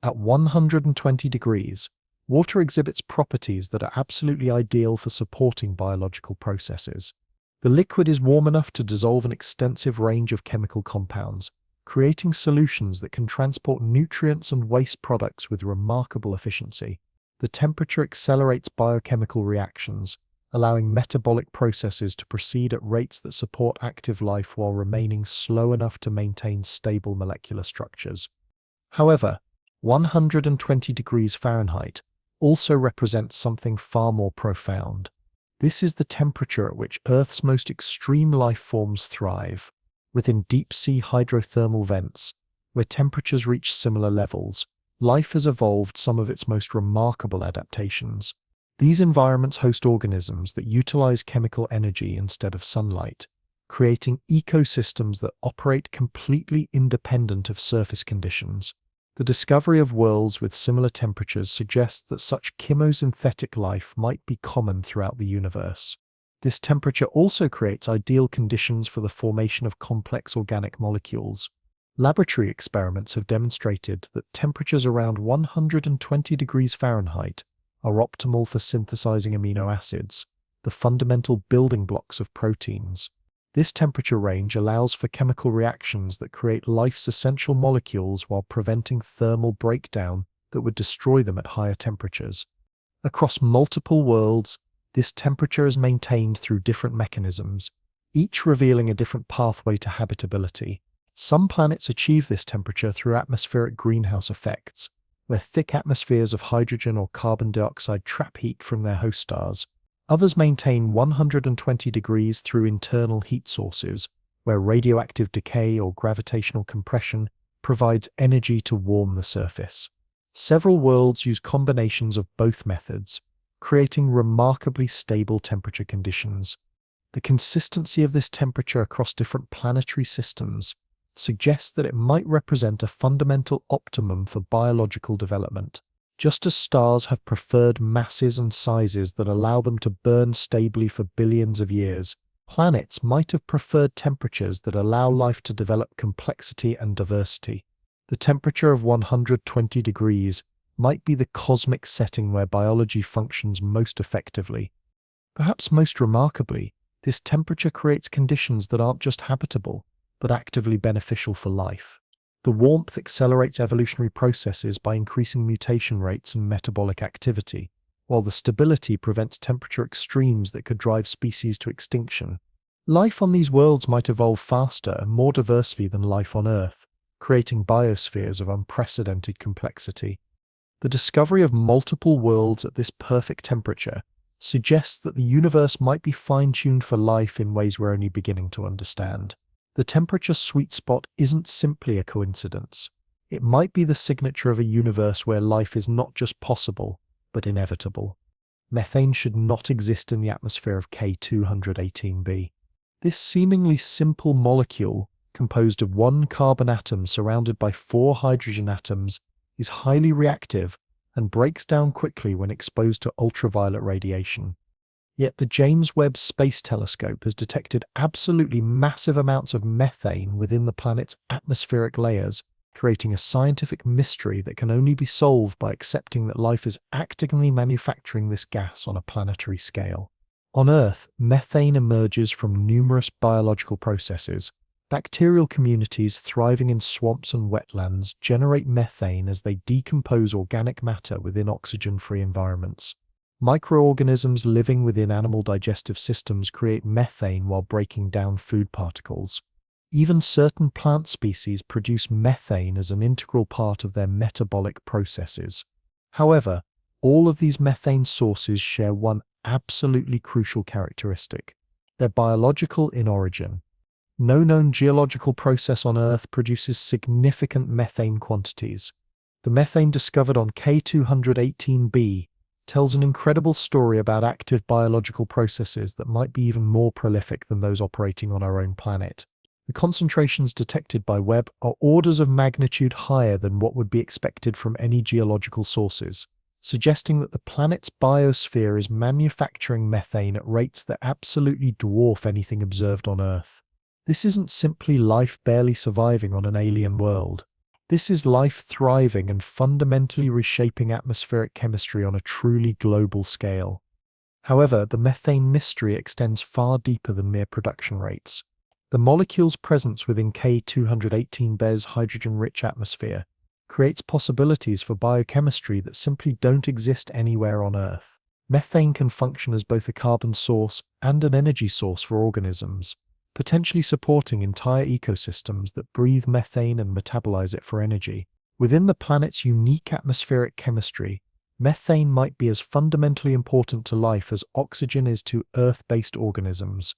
A: At 120 degrees, water exhibits properties that are absolutely ideal for supporting biological processes. The liquid is warm enough to dissolve an extensive range of chemical compounds, creating solutions that can transport nutrients and waste products with remarkable efficiency. The temperature accelerates biochemical reactions, allowing metabolic processes to proceed at rates that support active life while remaining slow enough to maintain stable molecular structures. However, 120 degrees Fahrenheit also represents something far more profound. This is the temperature at which Earth's most extreme life forms thrive. Within deep-sea hydrothermal vents, where temperatures reach similar levels, life has evolved some of its most remarkable adaptations. These environments host organisms that utilize chemical energy instead of sunlight, creating ecosystems that operate completely independent of surface conditions. The discovery of worlds with similar temperatures suggests that such chemosynthetic life might be common throughout the universe. This temperature also creates ideal conditions for the formation of complex organic molecules. Laboratory experiments have demonstrated that temperatures around 120 degrees Fahrenheit are optimal for synthesizing amino acids, the fundamental building blocks of proteins. This temperature range allows for chemical reactions that create life's essential molecules while preventing thermal breakdown that would destroy them at higher temperatures. Across multiple worlds, this temperature is maintained through different mechanisms, each revealing a different pathway to habitability. Some planets achieve this temperature through atmospheric greenhouse effects, where thick atmospheres of hydrogen or carbon dioxide trap heat from their host stars. Others maintain 120 degrees through internal heat sources, where radioactive decay or gravitational compression provides energy to warm the surface. Several worlds use combinations of both methods, creating remarkably stable temperature conditions. The consistency of this temperature across different planetary systems suggests that it might represent a fundamental optimum for biological development. Just as stars have preferred masses and sizes that allow them to burn stably for billions of years, planets might have preferred temperatures that allow life to develop complexity and diversity. The temperature of 120 degrees might be the cosmic setting where biology functions most effectively. Perhaps most remarkably, this temperature creates conditions that aren't just habitable, but actively beneficial for life. The warmth accelerates evolutionary processes by increasing mutation rates and metabolic activity, while the stability prevents temperature extremes that could drive species to extinction. Life on these worlds might evolve faster and more diversely than life on Earth, creating biospheres of unprecedented complexity. The discovery of multiple worlds at this perfect temperature suggests that the universe might be fine-tuned for life in ways we're only beginning to understand. The temperature sweet spot isn't simply a coincidence. It might be the signature of a universe where life is not just possible, but inevitable. Methane should not exist in the atmosphere of K218b. This seemingly simple molecule, composed of one carbon atom surrounded by 4 hydrogen atoms, is highly reactive and breaks down quickly when exposed to ultraviolet radiation. Yet the James Webb Space Telescope has detected absolutely massive amounts of methane within the planet's atmospheric layers, creating a scientific mystery that can only be solved by accepting that life is actively manufacturing this gas on a planetary scale. On Earth, methane emerges from numerous biological processes. Bacterial communities thriving in swamps and wetlands generate methane as they decompose organic matter within oxygen-free environments. Microorganisms living within animal digestive systems create methane while breaking down food particles. Even certain plant species produce methane as an integral part of their metabolic processes. However, all of these methane sources share one absolutely crucial characteristic. They're biological in origin. No known geological process on Earth produces significant methane quantities. The methane discovered on K218b tells an incredible story about active biological processes that might be even more prolific than those operating on our own planet. The concentrations detected by Webb are orders of magnitude higher than what would be expected from any geological sources, suggesting that the planet's biosphere is manufacturing methane at rates that absolutely dwarf anything observed on Earth. This isn't simply life barely surviving on an alien world. This is life thriving and fundamentally reshaping atmospheric chemistry on a truly global scale. However, the methane mystery extends far deeper than mere production rates. The molecule's presence within K218b's hydrogen-rich atmosphere creates possibilities for biochemistry that simply don't exist anywhere on Earth. Methane can function as both a carbon source and an energy source for organisms, potentially supporting entire ecosystems that breathe methane and metabolize it for energy. Within the planet's unique atmospheric chemistry, methane might be as fundamentally important to life as oxygen is to Earth-based organisms.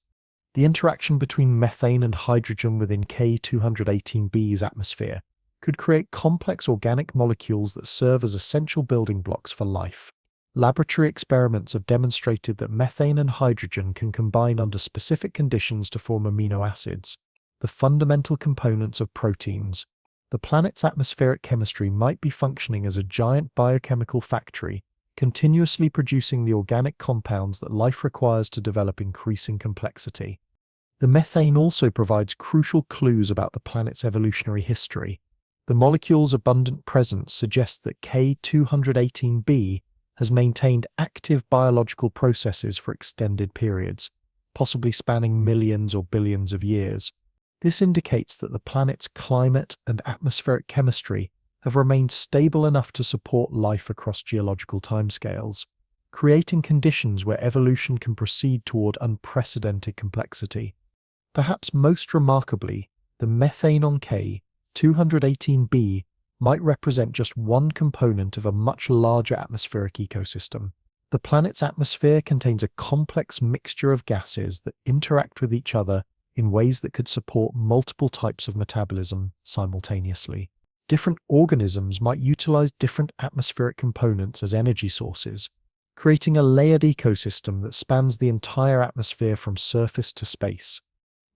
A: The interaction between methane and hydrogen within K218b's atmosphere could create complex organic molecules that serve as essential building blocks for life. Laboratory experiments have demonstrated that methane and hydrogen can combine under specific conditions to form amino acids, the fundamental components of proteins. The planet's atmospheric chemistry might be functioning as a giant biochemical factory, continuously producing the organic compounds that life requires to develop increasing complexity. The methane also provides crucial clues about the planet's evolutionary history. The molecule's abundant presence suggests that K218b has maintained active biological processes for extended periods, possibly spanning millions or billions of years. This indicates that the planet's climate and atmospheric chemistry have remained stable enough to support life across geological timescales, creating conditions where evolution can proceed toward unprecedented complexity. Perhaps most remarkably, the methane on K218b might represent just one component of a much larger atmospheric ecosystem. The planet's atmosphere contains a complex mixture of gases that interact with each other in ways that could support multiple types of metabolism simultaneously. Different organisms might utilize different atmospheric components as energy sources, creating a layered ecosystem that spans the entire atmosphere from surface to space.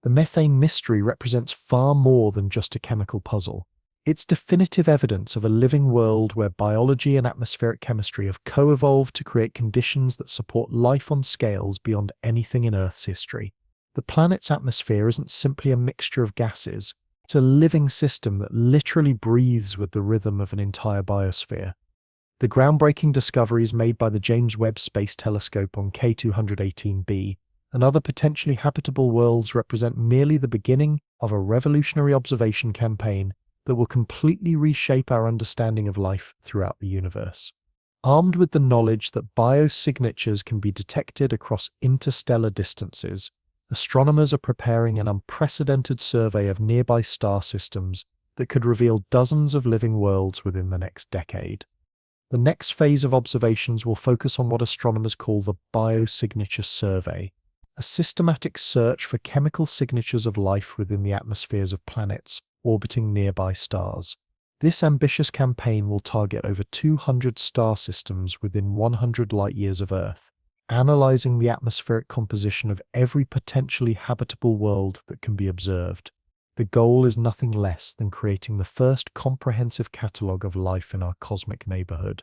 A: The methane mystery represents far more than just a chemical puzzle. It's definitive evidence of a living world where biology and atmospheric chemistry have co-evolved to create conditions that support life on scales beyond anything in Earth's history. The planet's atmosphere isn't simply a mixture of gases, it's a living system that literally breathes with the rhythm of an entire biosphere. The groundbreaking discoveries made by the James Webb Space Telescope on K218b and other potentially habitable worlds represent merely the beginning of a revolutionary observation campaign that will completely reshape our understanding of life throughout the universe. Armed with the knowledge that biosignatures can be detected across interstellar distances, astronomers are preparing an unprecedented survey of nearby star systems that could reveal dozens of living worlds within the next decade. The next phase of observations will focus on what astronomers call the Biosignature Survey, a systematic search for chemical signatures of life within the atmospheres of planets orbiting nearby stars. This ambitious campaign will target over 200 star systems within 100 light-years of Earth, analyzing the atmospheric composition of every potentially habitable world that can be observed. The goal is nothing less than creating the first comprehensive catalogue of life in our cosmic neighborhood.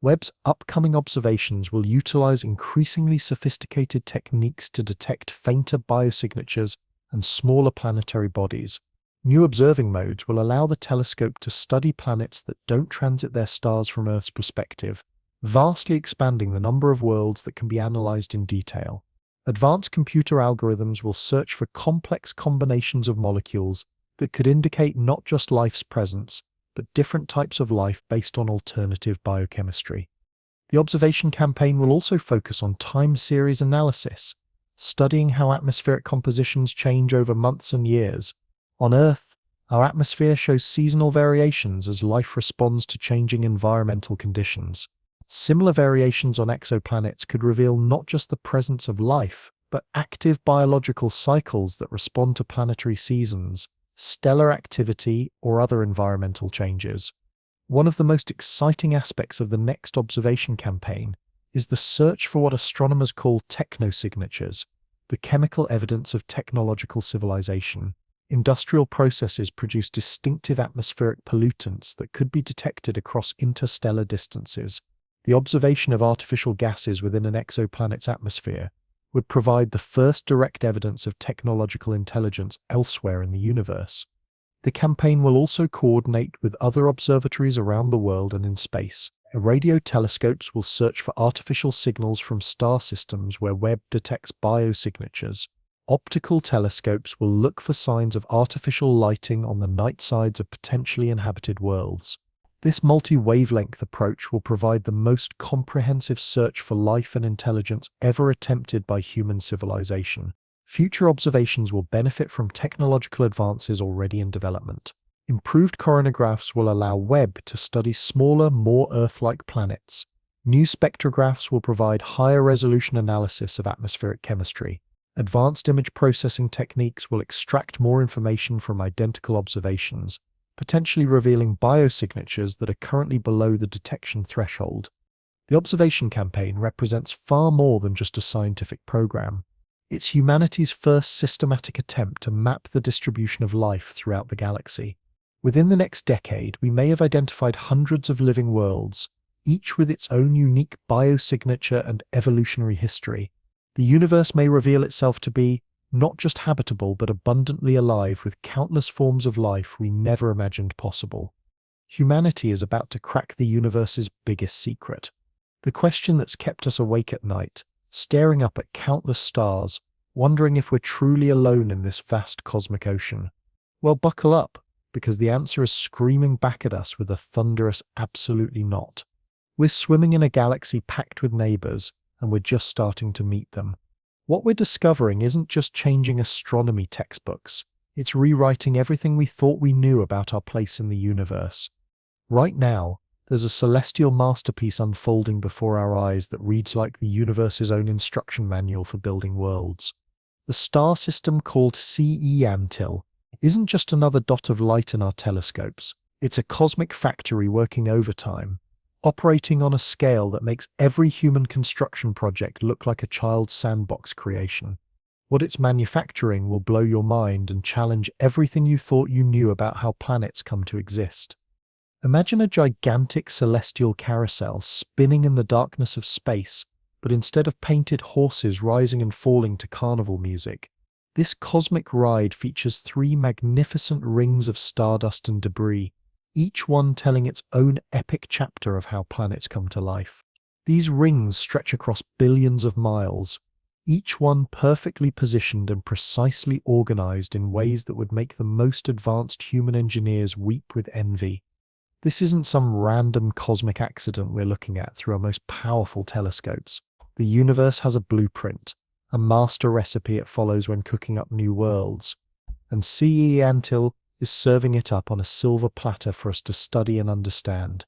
A: Webb's upcoming observations will utilize increasingly sophisticated techniques to detect fainter biosignatures and smaller planetary bodies. New observing modes will allow the telescope to study planets that don't transit their stars from Earth's perspective, vastly expanding the number of worlds that can be analyzed in detail. Advanced computer algorithms will search for complex combinations of molecules that could indicate not just life's presence, but different types of life based on alternative biochemistry. The observation campaign will also focus on time series analysis, studying how atmospheric compositions change over months and years. On Earth, our atmosphere shows seasonal variations as life responds to changing environmental conditions. Similar variations on exoplanets could reveal not just the presence of life, but active biological cycles that respond to planetary seasons, stellar activity, or other environmental changes. One of the most exciting aspects of the next observation campaign is the search for what astronomers call technosignatures, the chemical evidence of technological civilization. Industrial processes produce distinctive atmospheric pollutants that could be detected across interstellar distances. The observation of artificial gases within an exoplanet's atmosphere would provide the first direct evidence of technological intelligence elsewhere in the universe. The campaign will also coordinate with other observatories around the world and in space. Radio telescopes will search for artificial signals from star systems where Webb detects biosignatures. Optical telescopes will look for signs of artificial lighting on the night sides of potentially inhabited worlds. This multi-wavelength approach will provide the most comprehensive search for life and intelligence ever attempted by human civilization. Future observations will benefit from technological advances already in development. Improved coronagraphs will allow Webb to study smaller, more Earth-like planets. New spectrographs will provide higher resolution analysis of atmospheric chemistry. Advanced image processing techniques will extract more information from identical observations, potentially revealing biosignatures that are currently below the detection threshold. The observation campaign represents far more than just a scientific program. It's humanity's first systematic attempt to map the distribution of life throughout the galaxy. Within the next decade, we may have identified hundreds of living worlds, each with its own unique biosignature and evolutionary history. The universe may reveal itself to be not just habitable but abundantly alive with countless forms of life we never imagined possible. Humanity is about to crack the universe's biggest secret. The question that's kept us awake at night, staring up at countless stars, wondering if we're truly alone in this vast cosmic ocean. Well, buckle up, because the answer is screaming back at us with a thunderous absolutely not. We're swimming in a galaxy packed with neighbors, and we're just starting to meet them. What we're discovering isn't just changing astronomy textbooks, it's rewriting everything we thought we knew about our place in the universe. Right now, there's a celestial masterpiece unfolding before our eyes that reads like the universe's own instruction manual for building worlds. The star system called CE Antil isn't just another dot of light in our telescopes, it's a cosmic factory working overtime, operating on a scale that makes every human construction project look like a child's sandbox creation. What it's manufacturing will blow your mind and challenge everything you thought you knew about how planets come to exist. Imagine a gigantic celestial carousel spinning in the darkness of space, but instead of painted horses rising and falling to carnival music, this cosmic ride features 3 magnificent rings of stardust and debris, each one telling its own epic chapter of how planets come to life. These rings stretch across billions of miles, each one perfectly positioned and precisely organized in ways that would make the most advanced human engineers weep with envy. This isn't some random cosmic accident we're looking at through our most powerful telescopes. The universe has a blueprint, a master recipe it follows when cooking up new worlds, and CE Antil is serving it up on a silver platter for us to study and understand.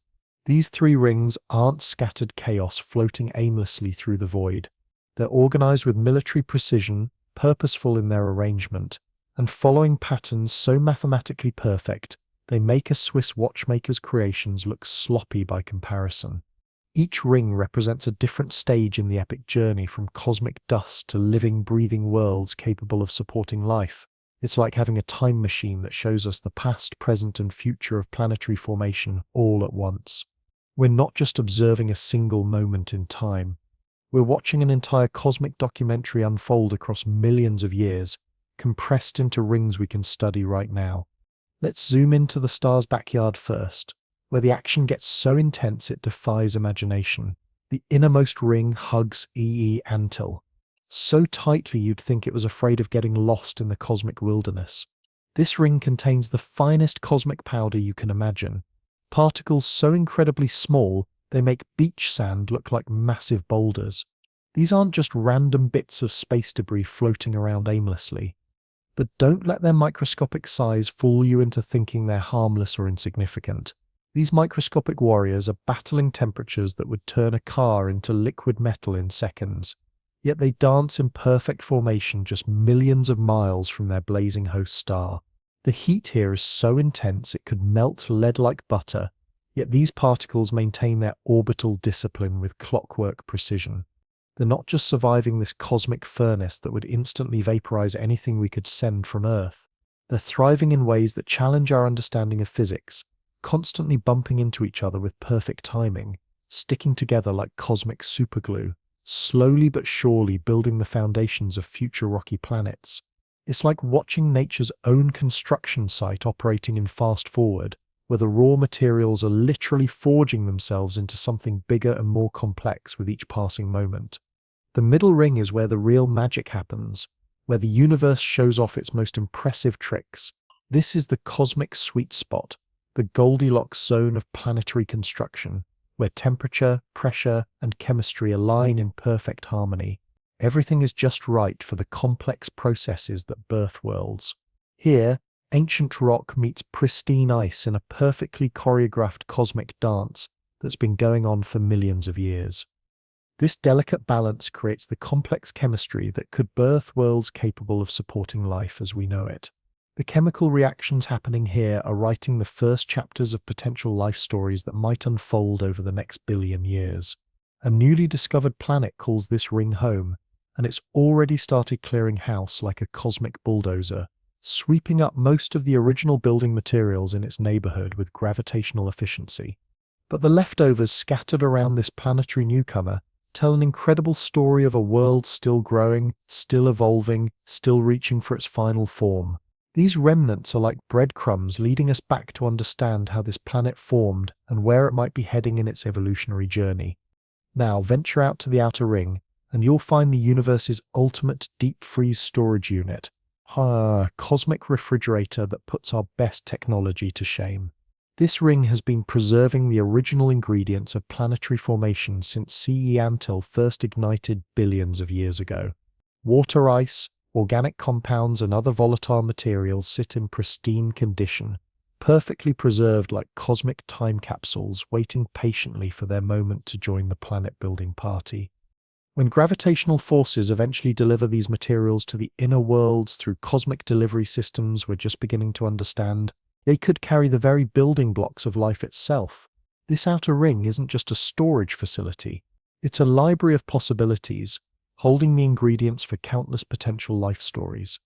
A: These three rings aren't scattered chaos floating aimlessly through the void. They're organized with military precision, purposeful in their arrangement, and following patterns so mathematically perfect they make a Swiss watchmaker's creations look sloppy by comparison. Each ring represents a different stage in the epic journey from cosmic dust to living, breathing worlds capable of supporting life. It's like having a time machine that shows us the past, present, and future of planetary formation all at once. We're not just observing a single moment in time. We're watching an entire cosmic documentary unfold across millions of years, compressed into rings we can study right now. Let's zoom into the star's backyard first, where the action gets so intense it defies imagination. The innermost ring hugs EE Antil, so tightly you'd think it was afraid of getting lost in the cosmic wilderness. This ring contains the finest cosmic powder you can imagine, particles so incredibly small they make beach sand look like massive boulders. These aren't just random bits of space debris floating around aimlessly. But don't let their microscopic size fool you into thinking they're harmless or insignificant. These microscopic warriors are battling temperatures that would turn a car into liquid metal in seconds. Yet they dance in perfect formation just millions of miles from their blazing host star. The heat here is so intense it could melt lead like butter, yet these particles maintain their orbital discipline with clockwork precision. They're not just surviving this cosmic furnace that would instantly vaporize anything we could send from Earth. They're thriving in ways that challenge our understanding of physics, constantly bumping into each other with perfect timing, sticking together like cosmic superglue, slowly but surely building the foundations of future rocky planets. It's like watching nature's own construction site operating in fast forward, where the raw materials are literally forging themselves into something bigger and more complex with each passing moment. The middle ring is where the real magic happens, where the universe shows off its most impressive tricks. This is the cosmic sweet spot, the Goldilocks zone of planetary construction, where temperature, pressure, and chemistry align in perfect harmony. Everything is just right for the complex processes that birth worlds. Here, ancient rock meets pristine ice in a perfectly choreographed cosmic dance that's been going on for millions of years. This delicate balance creates the complex chemistry that could birth worlds capable of supporting life as we know it. The chemical reactions happening here are writing the first chapters of potential life stories that might unfold over the next billion years. A newly discovered planet calls this ring home, and it's already started clearing house like a cosmic bulldozer, sweeping up most of the original building materials in its neighborhood with gravitational efficiency. But the leftovers scattered around this planetary newcomer tell an incredible story of a world still growing, still evolving, still reaching for its final form. These remnants are like breadcrumbs leading us back to understand how this planet formed and where it might be heading in its evolutionary journey. Now venture out to the outer ring, and you'll find the universe's ultimate deep freeze storage unit, a cosmic refrigerator that puts our best technology to shame. This ring has been preserving the original ingredients of planetary formation since CE Antil first ignited billions of years ago. Water ice, organic compounds, and other volatile materials sit in pristine condition, perfectly preserved like cosmic time capsules waiting patiently for their moment to join the planet-building party. When gravitational forces eventually deliver these materials to the inner worlds through cosmic delivery systems we're just beginning to understand, they could carry the very building blocks of life itself. This outer ring isn't just a storage facility, it's a library of possibilities, holding the ingredients for countless potential life stories.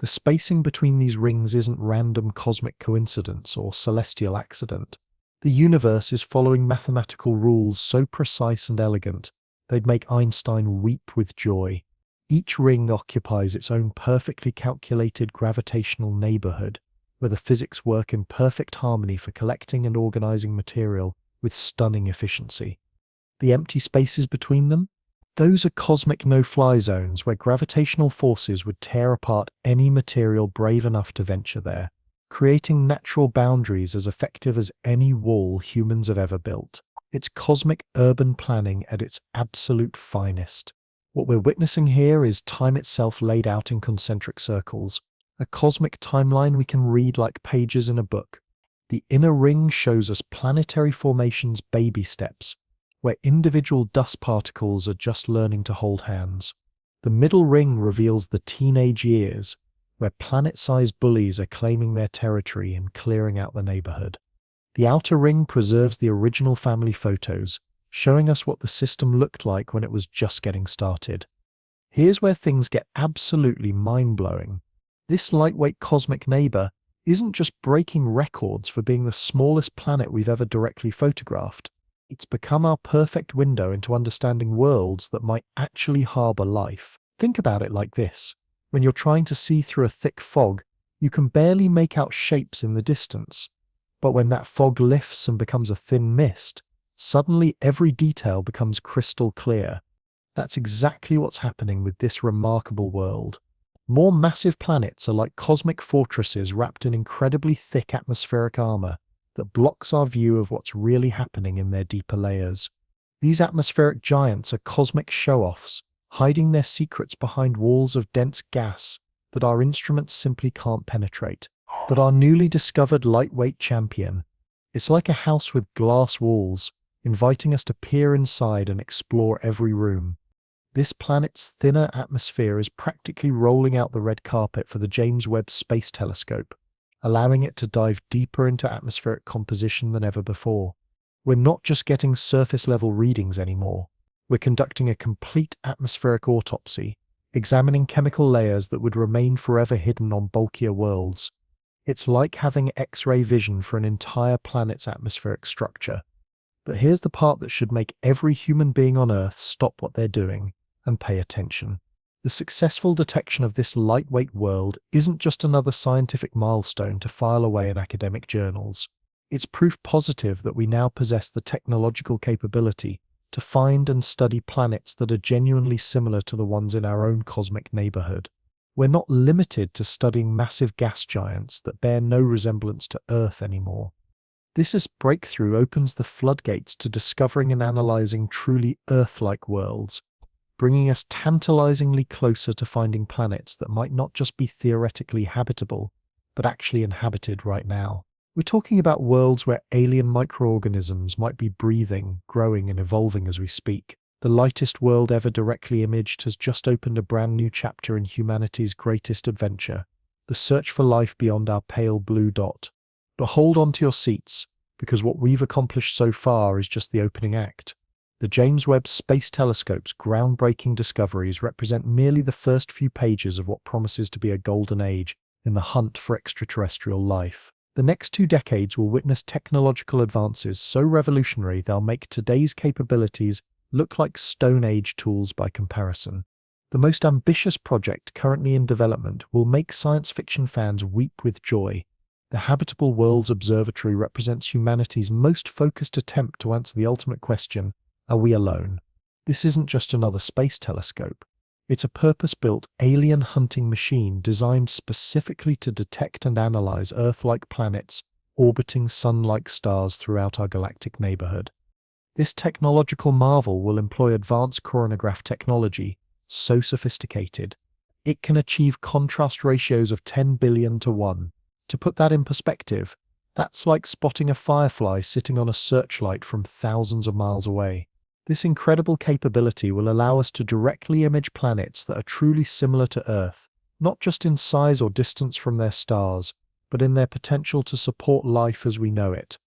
A: The spacing between these rings isn't random cosmic coincidence or celestial accident. The universe is following mathematical rules so precise and elegant, they'd make Einstein weep with joy. Each ring occupies its own perfectly calculated gravitational neighborhood, where the physics work in perfect harmony for collecting and organizing material with stunning efficiency. The empty spaces between them? Those are cosmic no-fly zones where gravitational forces would tear apart any material brave enough to venture there, creating natural boundaries as effective as any wall humans have ever built. It's cosmic urban planning at its absolute finest. What we're witnessing here is time itself laid out in concentric circles, a cosmic timeline we can read like pages in a book. The inner ring shows us planetary formation's baby steps, where individual dust particles are just learning to hold hands. The middle ring reveals the teenage years, where planet-sized bullies are claiming their territory and clearing out the neighborhood. The outer ring preserves the original family photos, showing us what the system looked like when it was just getting started. Here's where things get absolutely mind-blowing. This lightweight cosmic neighbor isn't just breaking records for being the smallest planet we've ever directly photographed. It's become our perfect window into understanding worlds that might actually harbor life. Think about it like this. When you're trying to see through a thick fog, you can barely make out shapes in the distance. But when that fog lifts and becomes a thin mist, suddenly every detail becomes crystal clear. That's exactly what's happening with this remarkable world. More massive planets are like cosmic fortresses wrapped in incredibly thick atmospheric armor that blocks our view of what's really happening in their deeper layers. These atmospheric giants are cosmic show-offs, hiding their secrets behind walls of dense gas that our instruments simply can't penetrate. But our newly discovered lightweight champion, it's like a house with glass walls, inviting us to peer inside and explore every room. This planet's thinner atmosphere is practically rolling out the red carpet for the James Webb Space Telescope, allowing it to dive deeper into atmospheric composition than ever before. We're not just getting surface-level readings anymore. We're conducting a complete atmospheric autopsy, examining chemical layers that would remain forever hidden on bulkier worlds. It's like having X-ray vision for an entire planet's atmospheric structure. But here's the part that should make every human being on Earth stop what they're doing and pay attention. The successful detection of this lightweight world isn't just another scientific milestone to file away in academic journals. It's proof positive that we now possess the technological capability to find and study planets that are genuinely similar to the ones in our own cosmic neighborhood. We're not limited to studying massive gas giants that bear no resemblance to Earth anymore. This breakthrough opens the floodgates to discovering and analyzing truly Earth-like worlds, bringing us tantalizingly closer to finding planets that might not just be theoretically habitable, but actually inhabited right now. We're talking about worlds where alien microorganisms might be breathing, growing, and evolving as we speak. The lightest world ever directly imaged has just opened a brand new chapter in humanity's greatest adventure, the search for life beyond our pale blue dot. But hold on to your seats, because what we've accomplished so far is just the opening act. The James Webb Space Telescope's groundbreaking discoveries represent merely the first few pages of what promises to be a golden age in the hunt for extraterrestrial life. The next 2 decades will witness technological advances so revolutionary they'll make today's capabilities look like Stone Age tools by comparison. The most ambitious project currently in development will make science fiction fans weep with joy. The Habitable Worlds Observatory represents humanity's most focused attempt to answer the ultimate question: are we alone? This isn't just another space telescope. It's a purpose-built alien hunting machine designed specifically to detect and analyze Earth-like planets orbiting sun-like stars throughout our galactic neighborhood. This technological marvel will employ advanced coronagraph technology, so sophisticated, it can achieve contrast ratios of 10 billion to 1. To put that in perspective, that's like spotting a firefly sitting on a searchlight from thousands of miles away. This incredible capability will allow us to directly image planets that are truly similar to Earth, not just in size or distance from their stars, but in their potential to support life as we know it.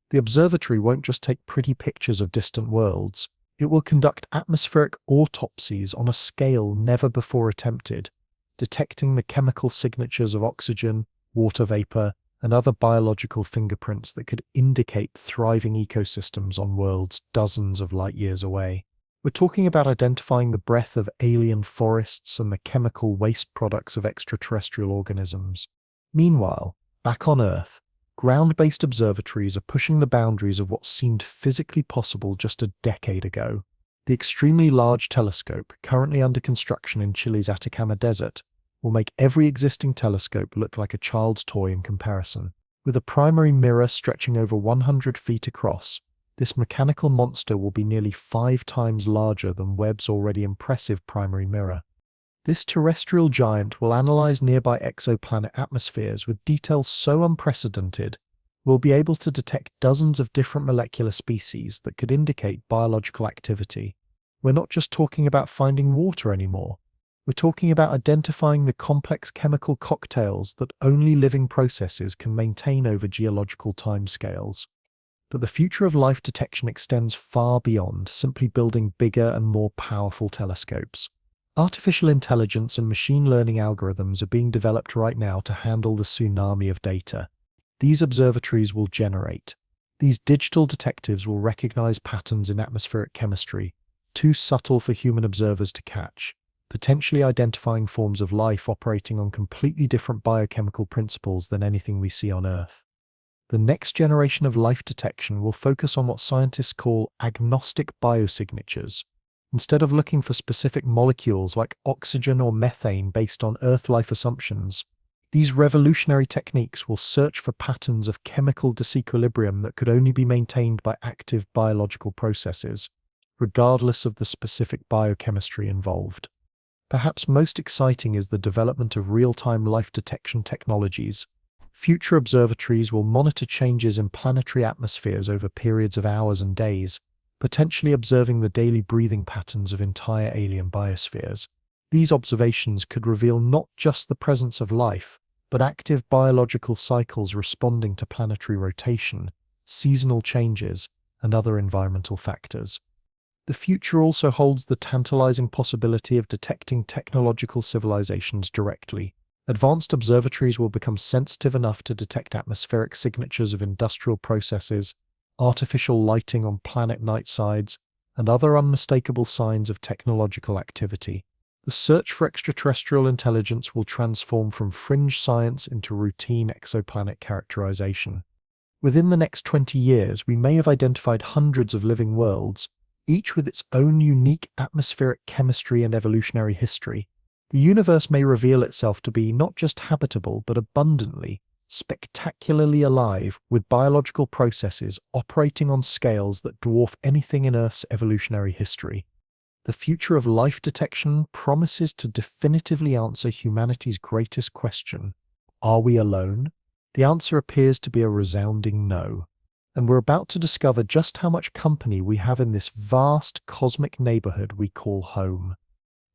A: The observatory won't just take pretty pictures of distant worlds. It will conduct atmospheric autopsies on a scale never before attempted, detecting the chemical signatures of oxygen, water vapor, and other biological fingerprints that could indicate thriving ecosystems on worlds dozens of light years away. We're talking about identifying the breath of alien forests and the chemical waste products of extraterrestrial organisms. Meanwhile, back on Earth, ground-based observatories are pushing the boundaries of what seemed physically possible just a decade ago. The extremely large telescope, currently under construction in Chile's Atacama Desert, will make every existing telescope look like a child's toy in comparison. With a primary mirror stretching over 100 feet across, this mechanical monster will be nearly 5 times larger than Webb's already impressive primary mirror. This terrestrial giant will analyze nearby exoplanet atmospheres with details so unprecedented, we'll be able to detect dozens of different molecular species that could indicate biological activity. We're not just talking about finding water anymore. We're talking about identifying the complex chemical cocktails that only living processes can maintain over geological timescales. But the future of life detection extends far beyond simply building bigger and more powerful telescopes. Artificial intelligence and machine learning algorithms are being developed right now to handle the tsunami of data these observatories will generate. These digital detectives will recognize patterns in atmospheric chemistry, too subtle for human observers to catch, potentially identifying forms of life operating on completely different biochemical principles than anything we see on Earth. The next generation of life detection will focus on what scientists call agnostic biosignatures. Instead of looking for specific molecules like oxygen or methane based on Earth life assumptions, these revolutionary techniques will search for patterns of chemical disequilibrium that could only be maintained by active biological processes, regardless of the specific biochemistry involved. Perhaps most exciting is the development of real-time life detection technologies. Future observatories will monitor changes in planetary atmospheres over periods of hours and days, potentially observing the daily breathing patterns of entire alien biospheres. These observations could reveal not just the presence of life, but active biological cycles responding to planetary rotation, seasonal changes, and other environmental factors. The future also holds the tantalizing possibility of detecting technological civilizations directly. Advanced observatories will become sensitive enough to detect atmospheric signatures of industrial processes, artificial lighting on planet night sides, and other unmistakable signs of technological activity. The search for extraterrestrial intelligence will transform from fringe science into routine exoplanet characterization. Within the next 20 years, we may have identified hundreds of living worlds, each with its own unique atmospheric chemistry and evolutionary history. The universe may reveal itself to be not just habitable, but abundantly, spectacularly alive, with biological processes operating on scales that dwarf anything in Earth's evolutionary history. The future of life detection promises to definitively answer humanity's greatest question: are we alone? The answer appears to be a resounding no. And we're about to discover just how much company we have in this vast cosmic neighborhood we call home.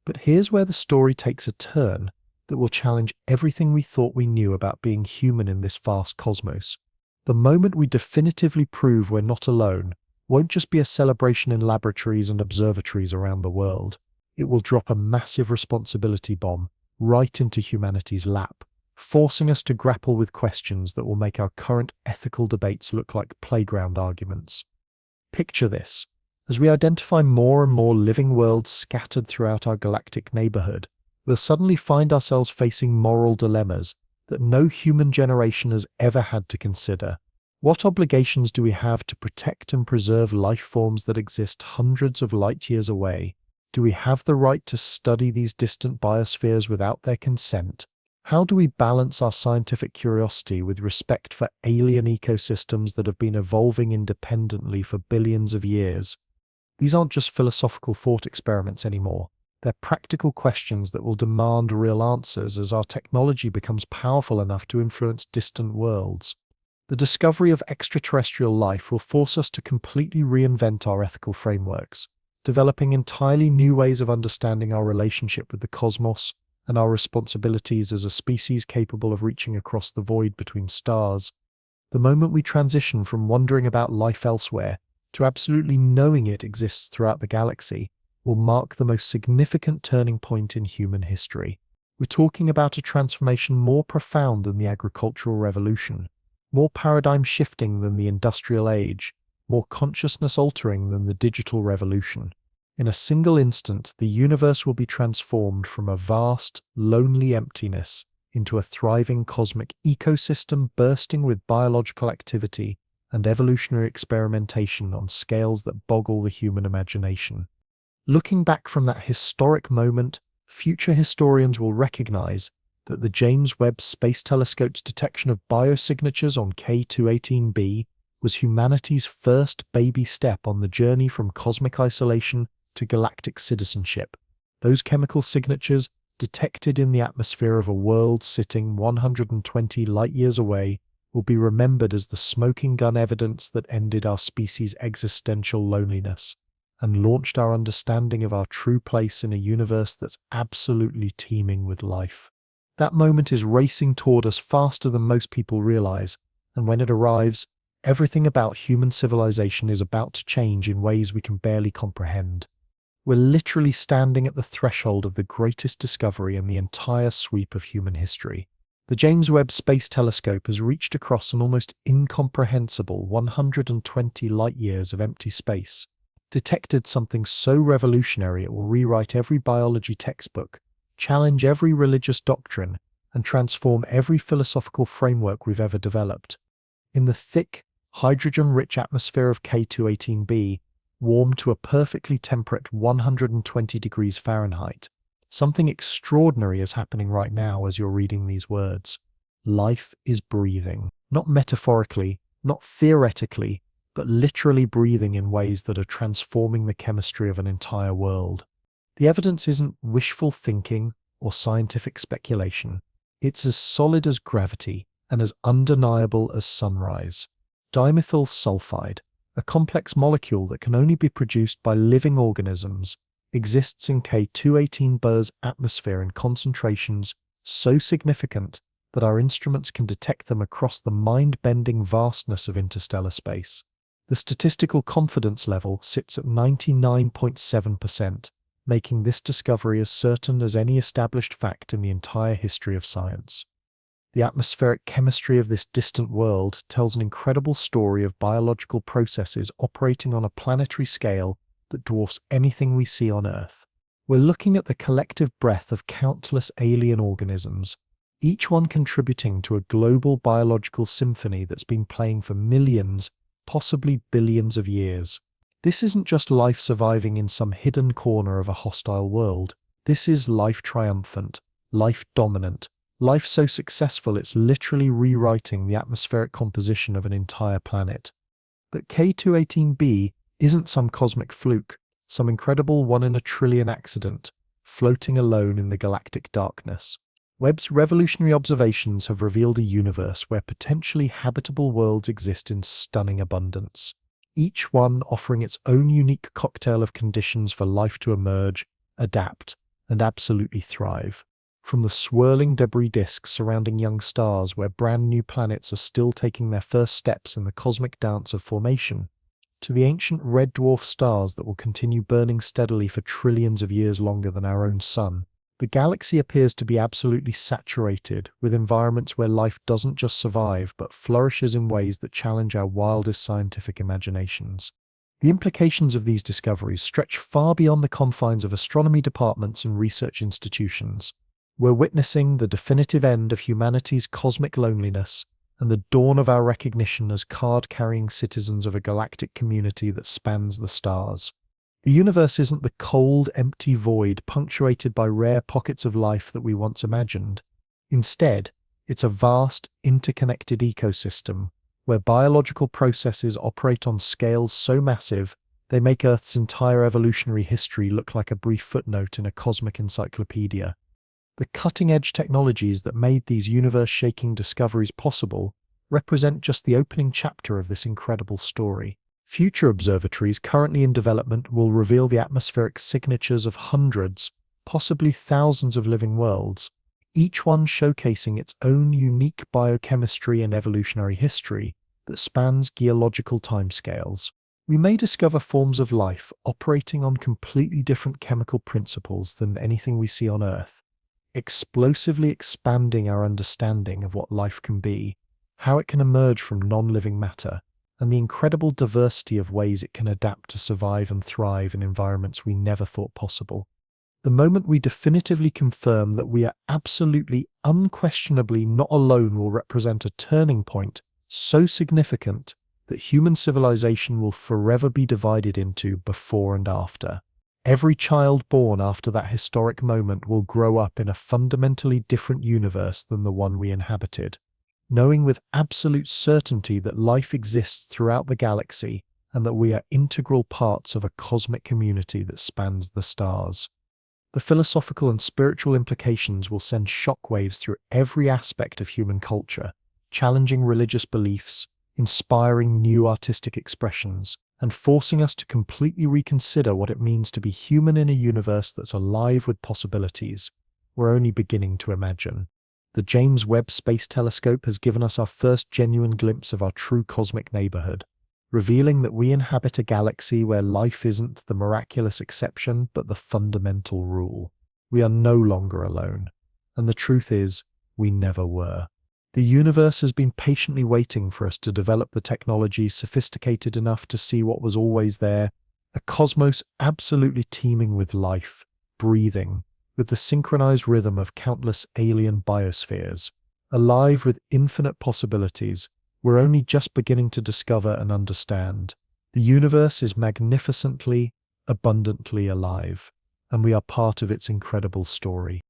A: But here's where the story takes a turn that will challenge everything we thought we knew about being human in this vast cosmos. The moment we definitively prove we're not alone won't just be a celebration in laboratories and observatories around the world. It will drop a massive responsibility bomb right into humanity's lap, forcing us to grapple with questions that will make our current ethical debates look like playground arguments. Picture this. As we identify more and more living worlds scattered throughout our galactic neighborhood, we'll suddenly find ourselves facing moral dilemmas that no human generation has ever had to consider. What obligations do we have to protect and preserve life forms that exist hundreds of light years away? Do we have the right to study these distant biospheres without their consent? How do we balance our scientific curiosity with respect for alien ecosystems that have been evolving independently for billions of years? These aren't just philosophical thought experiments anymore. They're practical questions that will demand real answers as our technology becomes powerful enough to influence distant worlds. The discovery of extraterrestrial life will force us to completely reinvent our ethical frameworks, developing entirely new ways of understanding our relationship with the cosmos and our responsibilities as a species capable of reaching across the void between stars. The moment we transition from wondering about life elsewhere to absolutely knowing it exists throughout the galaxy will mark the most significant turning point in human history. We're talking about a transformation more profound than the agricultural revolution, more paradigm-shifting than the industrial age, more consciousness-altering than the digital revolution. In a single instant, the universe will be transformed from a vast, lonely emptiness into a thriving cosmic ecosystem bursting with biological activity and evolutionary experimentation on scales that boggle the human imagination. Looking back from that historic moment, future historians will recognize that the James Webb Space Telescope's detection of biosignatures on K218b was humanity's first baby step on the journey from cosmic isolation to galactic citizenship. Those chemical signatures, detected in the atmosphere of a world sitting 120 light-years away, will be remembered as the smoking gun evidence that ended our species' existential loneliness and launched our understanding of our true place in a universe that's absolutely teeming with life. That moment is racing toward us faster than most people realize, and when it arrives, everything about human civilization is about to change in ways we can barely comprehend. We're literally standing at the threshold of the greatest discovery in the entire sweep of human history. The James Webb Space Telescope has reached across an almost incomprehensible 120 light-years of empty space, detected something so revolutionary it will rewrite every biology textbook, challenge every religious doctrine, and transform every philosophical framework we've ever developed. In the thick, hydrogen-rich atmosphere of K218b, warmed to a perfectly temperate 120 degrees Fahrenheit, something extraordinary is happening right now as you're reading these words. Life is breathing, not metaphorically, not theoretically, but literally breathing in ways that are transforming the chemistry of an entire world. The evidence isn't wishful thinking or scientific speculation. It's as solid as gravity and as undeniable as sunrise. Dimethyl sulfide, a complex molecule that can only be produced by living organisms, exists in K218b's atmosphere in concentrations so significant that our instruments can detect them across the mind-bending vastness of interstellar space. The statistical confidence level sits at 99.7%, making this discovery as certain as any established fact in the entire history of science. The atmospheric chemistry of this distant world tells an incredible story of biological processes operating on a planetary scale that dwarfs anything we see on Earth. We're looking at the collective breath of countless alien organisms, each one contributing to a global biological symphony that's been playing for millions, possibly billions of years. This isn't just life surviving in some hidden corner of a hostile world. This is life triumphant, life dominant, life so successful it's literally rewriting the atmospheric composition of an entire planet. But K218b isn't some cosmic fluke, some incredible one-in-a-trillion accident, floating alone in the galactic darkness. Webb's revolutionary observations have revealed a universe where potentially habitable worlds exist in stunning abundance, each one offering its own unique cocktail of conditions for life to emerge, adapt, and absolutely thrive. From the swirling debris disks surrounding young stars where brand new planets are still taking their first steps in the cosmic dance of formation, to the ancient red dwarf stars that will continue burning steadily for trillions of years longer than our own sun, the galaxy appears to be absolutely saturated with environments where life doesn't just survive but flourishes in ways that challenge our wildest scientific imaginations. The implications of these discoveries stretch far beyond the confines of astronomy departments and research institutions. We're witnessing the definitive end of humanity's cosmic loneliness and the dawn of our recognition as card-carrying citizens of a galactic community that spans the stars. The universe isn't the cold, empty void punctuated by rare pockets of life that we once imagined. Instead, it's a vast, interconnected ecosystem where biological processes operate on scales so massive they make Earth's entire evolutionary history look like a brief footnote in a cosmic encyclopedia. The cutting-edge technologies that made these universe-shaking discoveries possible represent just the opening chapter of this incredible story. Future observatories currently in development will reveal the atmospheric signatures of hundreds, possibly thousands of living worlds, each one showcasing its own unique biochemistry and evolutionary history that spans geological timescales. We may discover forms of life operating on completely different chemical principles than anything we see on Earth, explosively expanding our understanding of what life can be, how it can emerge from non-living matter, and the incredible diversity of ways it can adapt to survive and thrive in environments we never thought possible. The moment we definitively confirm that we are absolutely, unquestionably not alone will represent a turning point so significant that human civilization will forever be divided into before and after. Every child born after that historic moment will grow up in a fundamentally different universe than the one we inhabited, knowing with absolute certainty that life exists throughout the galaxy and that we are integral parts of a cosmic community that spans the stars. The philosophical and spiritual implications will send shockwaves through every aspect of human culture, challenging religious beliefs, inspiring new artistic expressions, and forcing us to completely reconsider what it means to be human in a universe that's alive with possibilities we're only beginning to imagine. The James Webb Space Telescope has given us our first genuine glimpse of our true cosmic neighborhood, revealing that we inhabit a galaxy where life isn't the miraculous exception but the fundamental rule. We are no longer alone, and the truth is, we never were. The universe has been patiently waiting for us to develop the technology sophisticated enough to see what was always there, a cosmos absolutely teeming with life, breathing, with the synchronized rhythm of countless alien biospheres, alive with infinite possibilities we're only just beginning to discover and understand. The universe is magnificently, abundantly alive, and we are part of its incredible story.